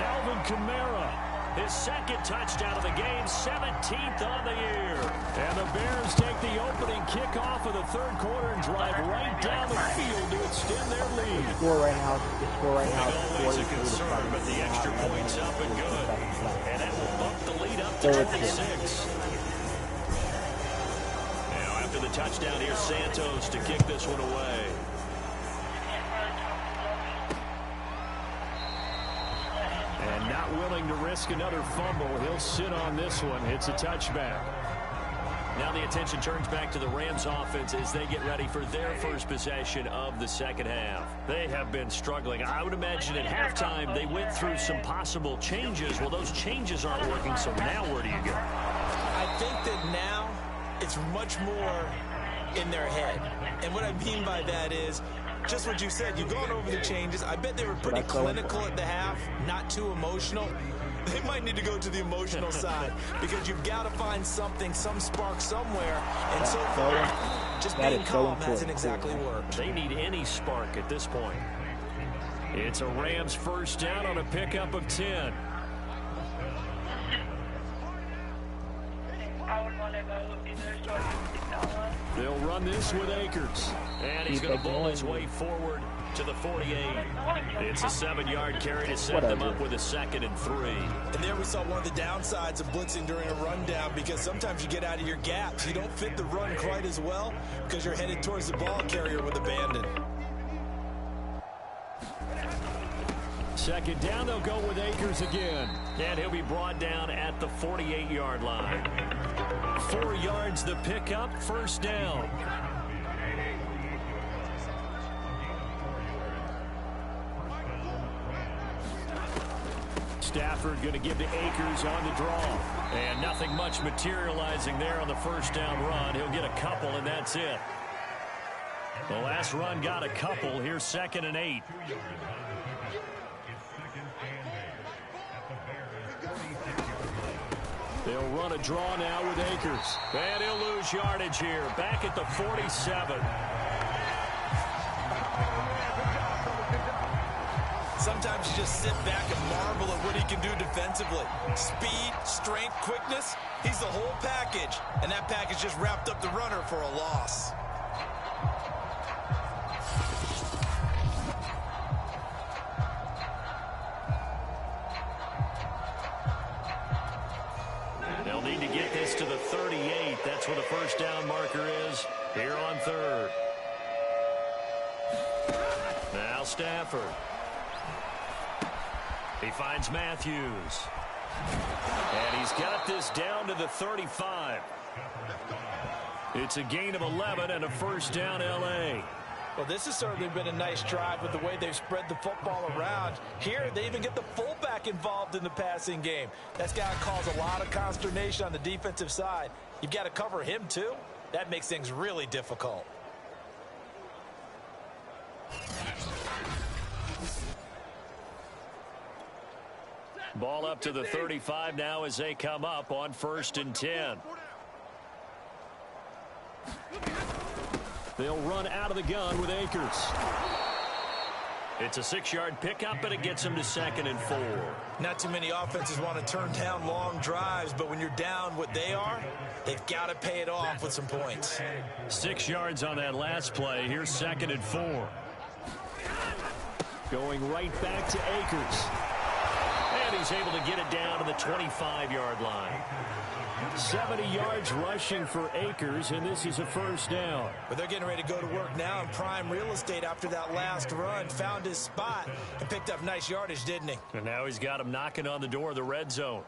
Alvin Kamara, his 2nd touchdown of the game, 17th on the year. And the Bears take the opening kickoff of the 3rd quarter and drive right down the field to extend their lead. The score right now is Always a concern, but the extra point's up and good. And that will bump the lead up to 26. Now after the touchdown, here's Santos to kick this one away. And not willing to risk another fumble. He'll sit on this one. It's a touchback. Now the attention turns back to the Rams offense as they get ready for their first possession of the 2nd half. They have been struggling. I would imagine at halftime they went through some possible changes. Well, those changes aren't working, so now where do you go? I think that now it's much more in their head. And what I mean by that is just what you said. You've gone over the changes. I bet they were pretty clinical at the half, not too emotional. They might need to go to the emotional side because you've got to find something, some spark somewhere. And so far, just being calm hasn't exactly worked. They need any spark at this point. It's a Rams first down on a pickup of 10. They'll run this with Akers. And he's going to bowl his way forward to the 48. It's a 7-yard carry to set them up with a 2nd and 3. And there we saw one of the downsides of blitzing during a rundown because sometimes you get out of your gaps. You don't fit the run quite as well because you're headed towards the ball carrier with abandon. 2nd down, they'll go with Akers again. And he'll be brought down at the 48-yard line. 4 yards the pickup, first down. Stafford going to give to Akers on the draw. And nothing much materializing there on the first down run. He'll get a couple, and that's it. The last run got a couple. Here's 2nd and 8. They'll run a draw now with Akers. And he'll lose yardage here. Back at the 47. Sometimes you just sit back and marvel at what he can do defensively. Speed, strength, quickness. He's the whole package. And that package just wrapped up the runner for a loss. They'll need to get this to the 38. That's where the first down marker is here on 3rd. Now Stafford. He finds Matthews. And he's got this down to the 35. It's a gain of 11 and a first down, L.A. Well, this has certainly been a nice drive with the way they've spread the football around. Here, they even get the fullback involved in the passing game. That's got to cause a lot of consternation on the defensive side. You've got to cover him, too. That makes things really difficult. Ball up to the 35 now as they come up on 1st and 10. They'll run out of the gun with Akers. It's a 6-yard pickup, and it gets him to 2nd and 4. Not too many offenses want to turn down long drives, but when you're down what they are, they've got to pay it off with some points. 6 yards on that last play. Here's 2nd and 4. Going right back to Akers. And he's able to get it down to the 25-yard line. 70 yards rushing for Akers, and this is a first down. But they're getting ready to go to work now in prime real estate after that last run. Found his spot and picked up nice yardage, didn't he? And now he's got him knocking on the door of the red zone.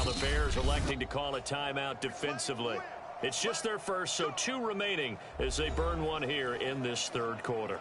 Now the Bears electing to call a timeout defensively. It's just their first, so 2 remaining as they burn one here in this third quarter.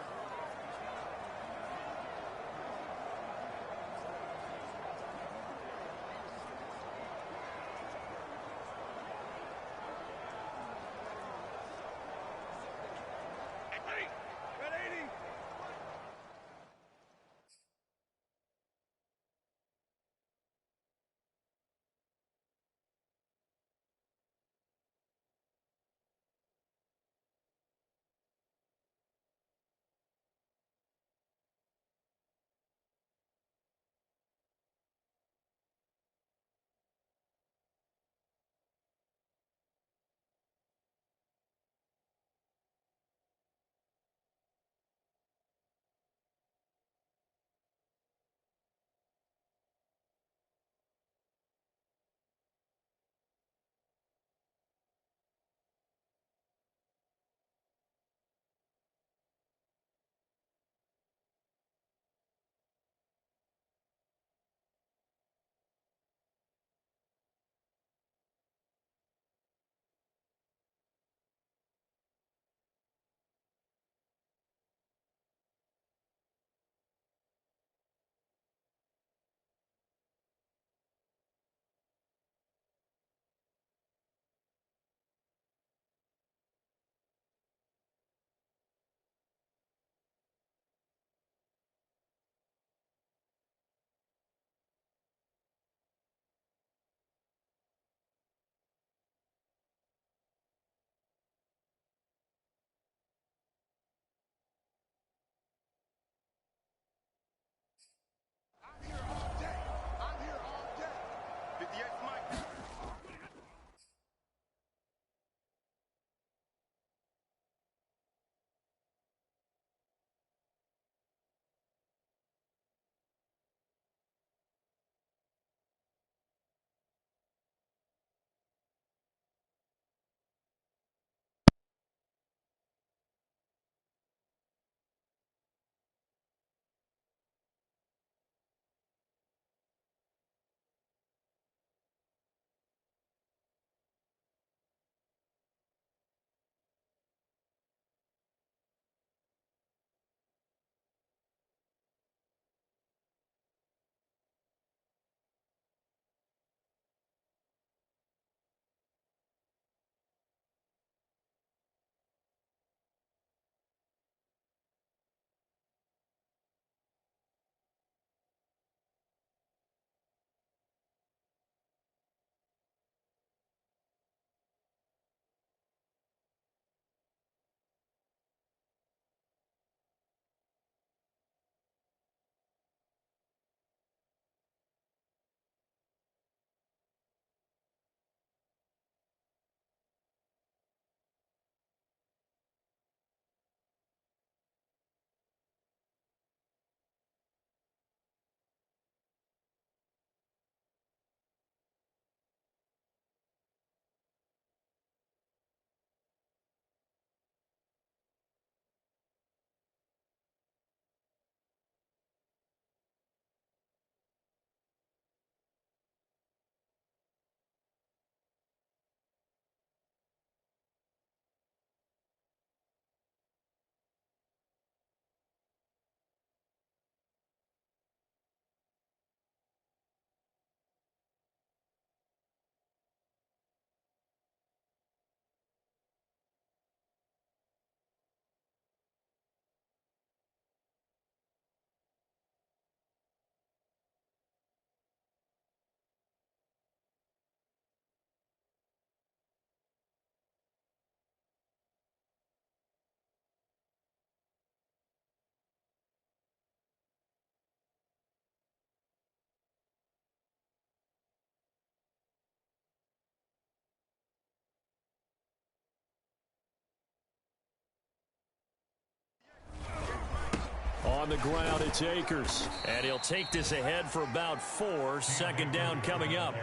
On the ground, it's Akers. And he'll take this ahead for about 4. Second down coming up.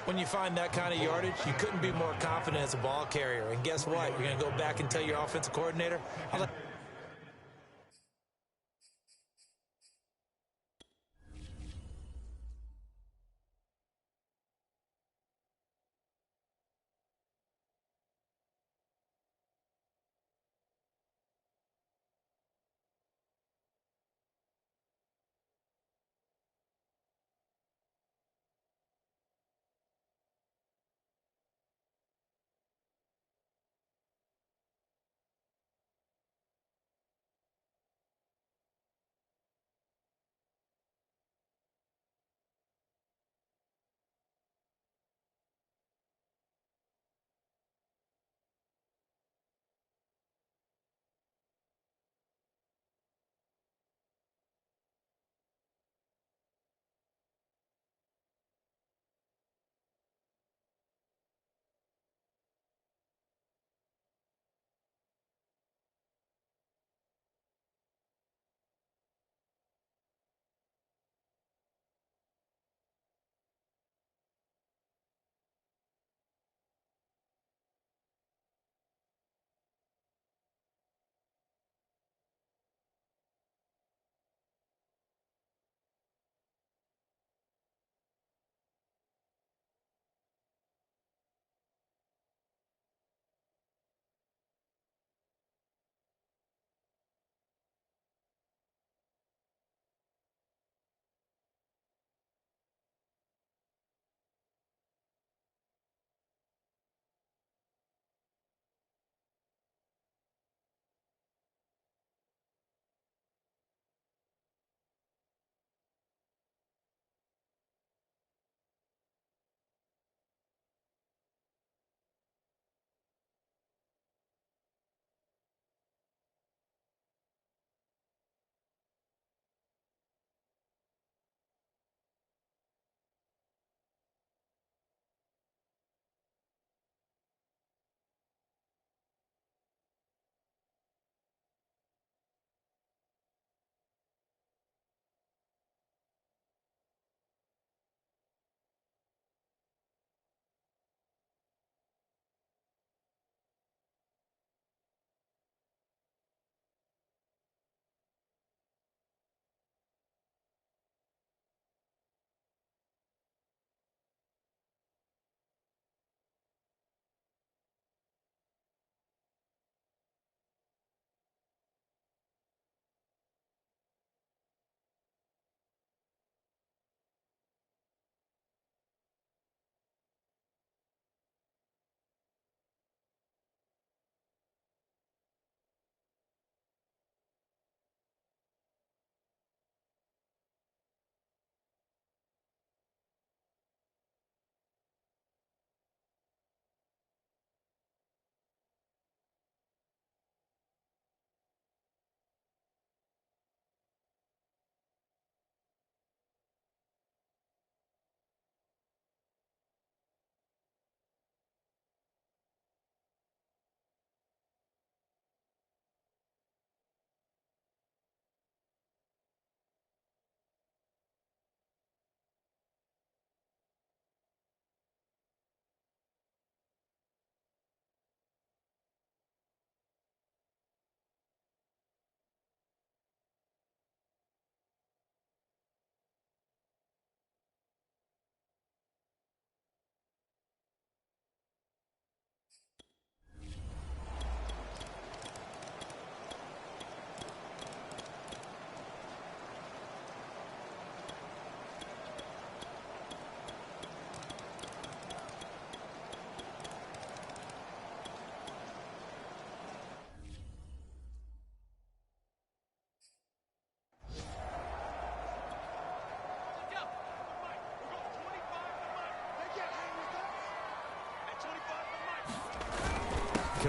When you find that kind of yardage, you couldn't be more confident as a ball carrier. And guess what? You're going to go back and tell your offensive coordinator,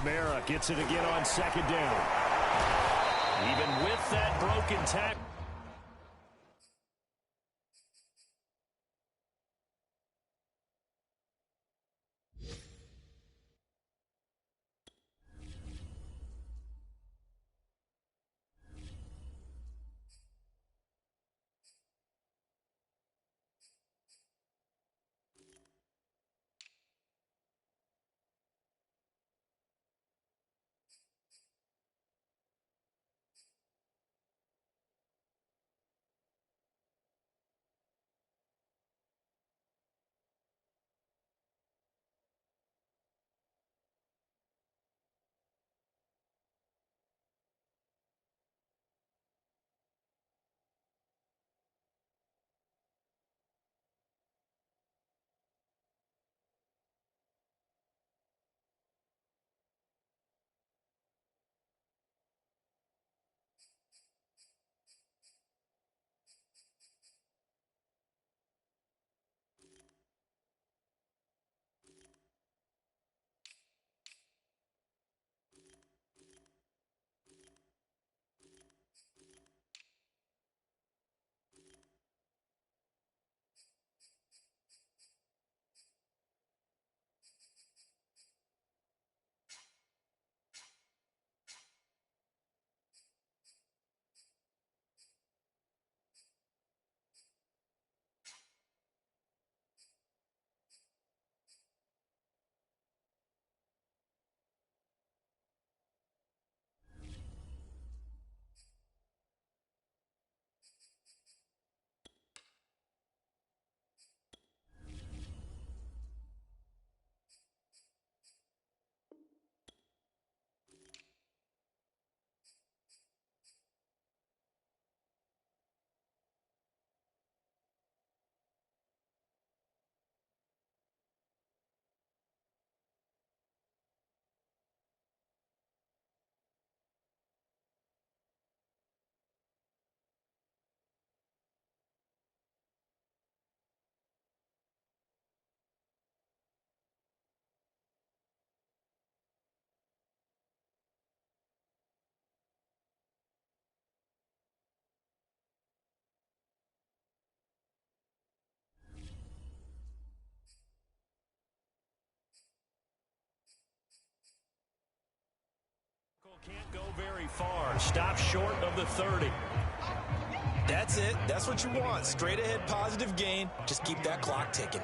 Kamara gets it again on second down. Even with that broken tackle. Can't go very far. Stop short of the 30. That's it. That's what you want. Straight ahead positive gain. Just keep that clock ticking.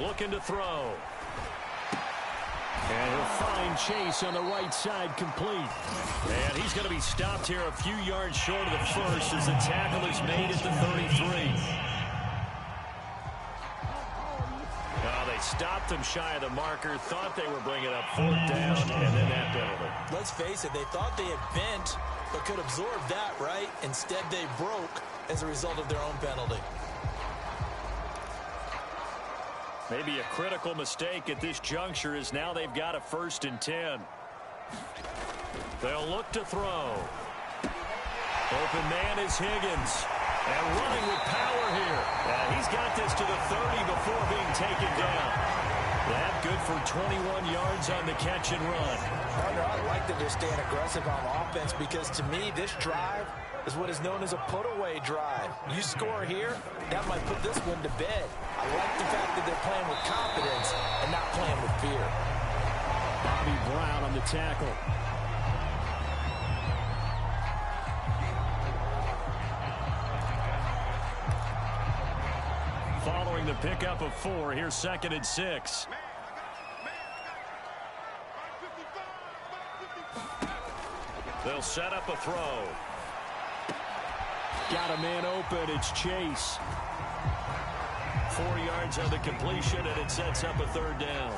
Looking to throw. And he'll find Chase on the right side, complete. And he's going to be stopped here a few yards short of the first as the tackle is made at the 33. They stopped him shy of the marker, thought they were bringing up 4th down, and then that penalty. Let's face it, they thought they had bent, but could absorb that, right? Instead, they broke as a result of their own penalty. Maybe a critical mistake at this juncture is now they've got a 1st and 10. They'll look to throw. Open man is Higgins. And running with power here. And he's got this to the 30 before being taken down. That good for 21 yards on the catch and run. I like that they're staying aggressive on offense because to me this drive is what is known as a put-away drive. You score here, that might put this one to bed. I like the fact that they're playing with confidence and not playing with fear. Bobby Brown on the tackle. Following the pickup of 4, here's 2nd and 6. They'll set up a throw. Got a man open. It's Chase. 4 yards on the completion, and it sets up a 3rd down.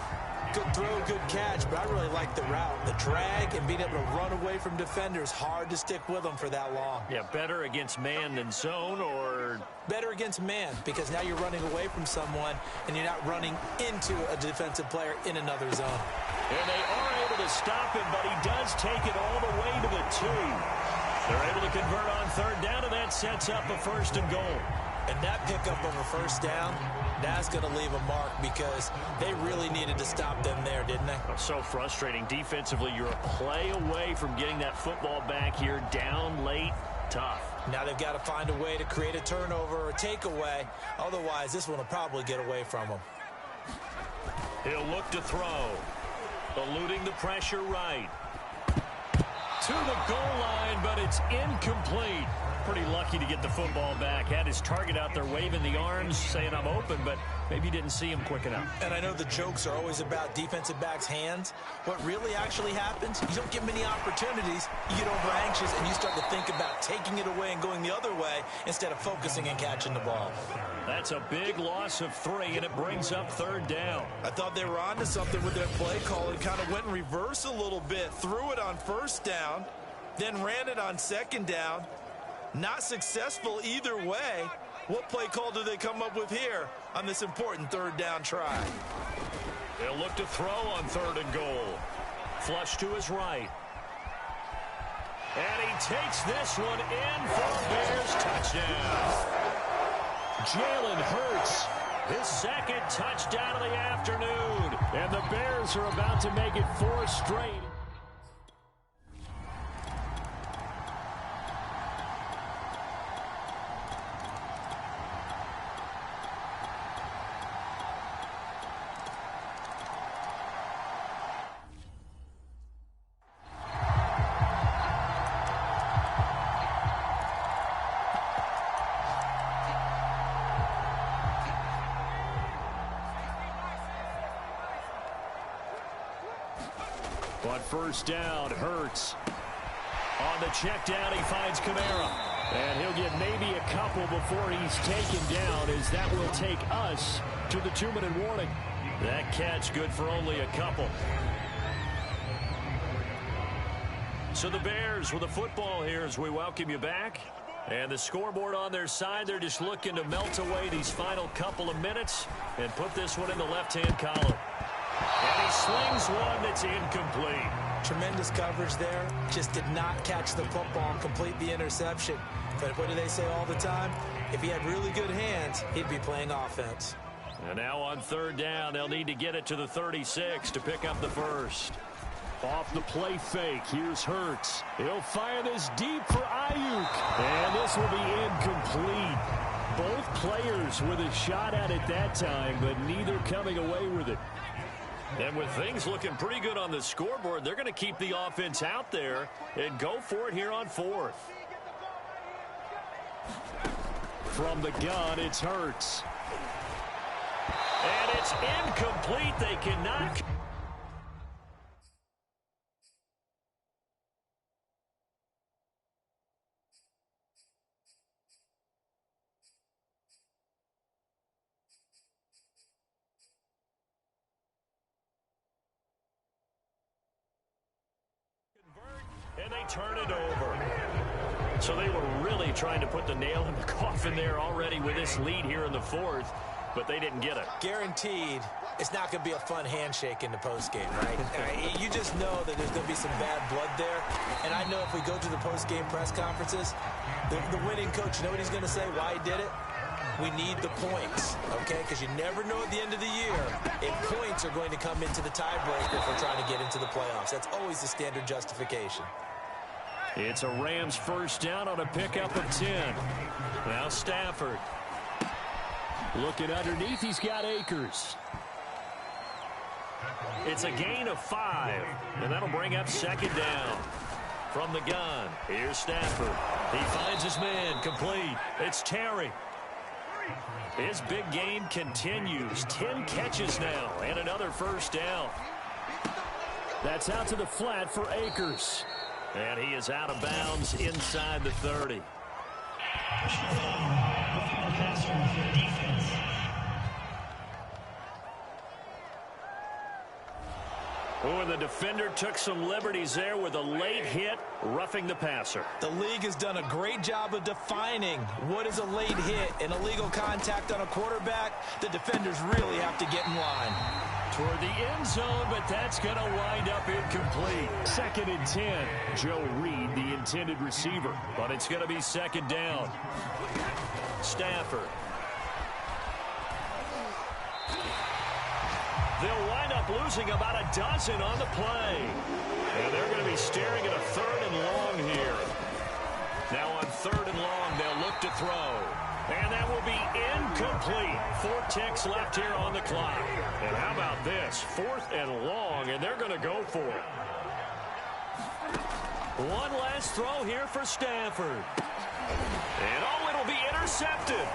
Good throw, good catch, but I really like the route. The drag and being able to run away from defenders, hard to stick with them for that long. Yeah, better against man than zone, or? Better against man, because now you're running away from someone, and you're not running into a defensive player in another zone. And they are able to stop him, but he does take it all the way to the 2. They're able to convert on 3rd down, and that sets up a 1st and goal. And that pickup of a first down, that's going to leave a mark because they really needed to stop them there, didn't they? So frustrating. Defensively, you're a play away from getting that football back here. Down late, tough. Now they've got to find a way to create a turnover or a takeaway. Otherwise, this one will probably get away from them. He'll look to throw. Eluding the pressure right. To the goal line, but it's incomplete. Pretty lucky to get the football back. Had his target out there waving the arms, saying I'm open, but maybe didn't see him quick enough. And I know the jokes are always about defensive backs' hands. What really actually happens, you don't get many opportunities, you get over anxious, and you start to think about taking it away and going the other way instead of focusing and catching the ball. That's a big loss of 3, and it brings up 3rd down. I thought they were onto something with their play call and kind of went in reverse a little bit. Threw it on 1st down, then ran it on 2nd down. Not successful either way. What play call do they come up with here on this important 3rd down try? They'll look to throw on 3rd and goal. Flush to his right. And he takes this one in for a Bears touchdown. Jalen Hurts, his 2nd touchdown of the afternoon. And the Bears are about to make it 4 straight. On 1st down, Hurts. On the check down, he finds Kamara. And he'll get maybe a couple before he's taken down, as that will take us to the 2-minute warning. That catch good for only a couple. So the Bears with the football here as we welcome you back. And the scoreboard on their side, they're just looking to melt away these final couple of minutes and put this one in the left-hand column. And he slings one that's incomplete. Tremendous coverage there. Just did not catch the football and complete the interception. But what do they say all the time? If he had really good hands, he'd be playing offense. And now on 3rd down, they'll need to get it to the 36 to pick up the 1st. Off the play fake, here's Hurts. He'll fire this deep for Ayuk. And this will be incomplete. Both players with a shot at it that time, but neither coming away with it. And with things looking pretty good on the scoreboard, they're going to keep the offense out there and go for it here on 4th. From the gun, it's Hurts. And it's incomplete. They cannot. And they turn it over. So they were really trying to put the nail in the coffin there already with this lead here in the 4th, but they didn't get it. Guaranteed, it's not going to be a fun handshake in the postgame, right? You just know that there's going to be some bad blood there. And I know if we go to the postgame press conferences, the winning coach, you know what he's going to say, why he did it? We need the points, okay? Because you never know at the end of the year if points are going to come into the tiebreaker if we're trying to get into the playoffs. That's always the standard justification. It's a Rams 1st down on a pickup of 10. Now Stafford. Looking underneath, he's got Akers. It's a gain of 5, and that'll bring up 2nd down. From the gun, here's Stafford. He finds his man, complete. It's Terry. His big game continues. 10 catches now, and another 1st down. That's out to the flat for Akers. And he is out of bounds inside the 30. Oh, and the defender took some liberties there with a late hit, roughing the passer. The league has done a great job of defining what is a late hit and illegal contact on a quarterback. The defenders really have to get in line. toward the end zone, but that's going to wind up incomplete. 2nd and 10. Joe Reed, the intended receiver. But it's going to be 2nd down. Stafford. They'll wind up losing about a dozen on the play. And they're going to be staring at a 3rd and long here. Now on 3rd and long, they'll look to throw. And that will be incomplete. 4 ticks left here on the clock. And how about this? 4th and long, and they're going to go for it. One last throw here for Stafford. And oh, it'll be intercepted.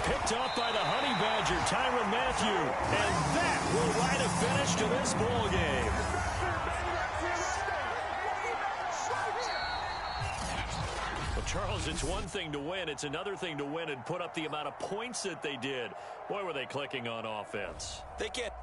Picked off by the Honey Badger, Tyrann Mathieu. And that will write a finish to this ball game. Well, Charles, it's one thing to win. It's another thing to win and put up the amount of points that they did. Boy, were they clicking on offense. They can't.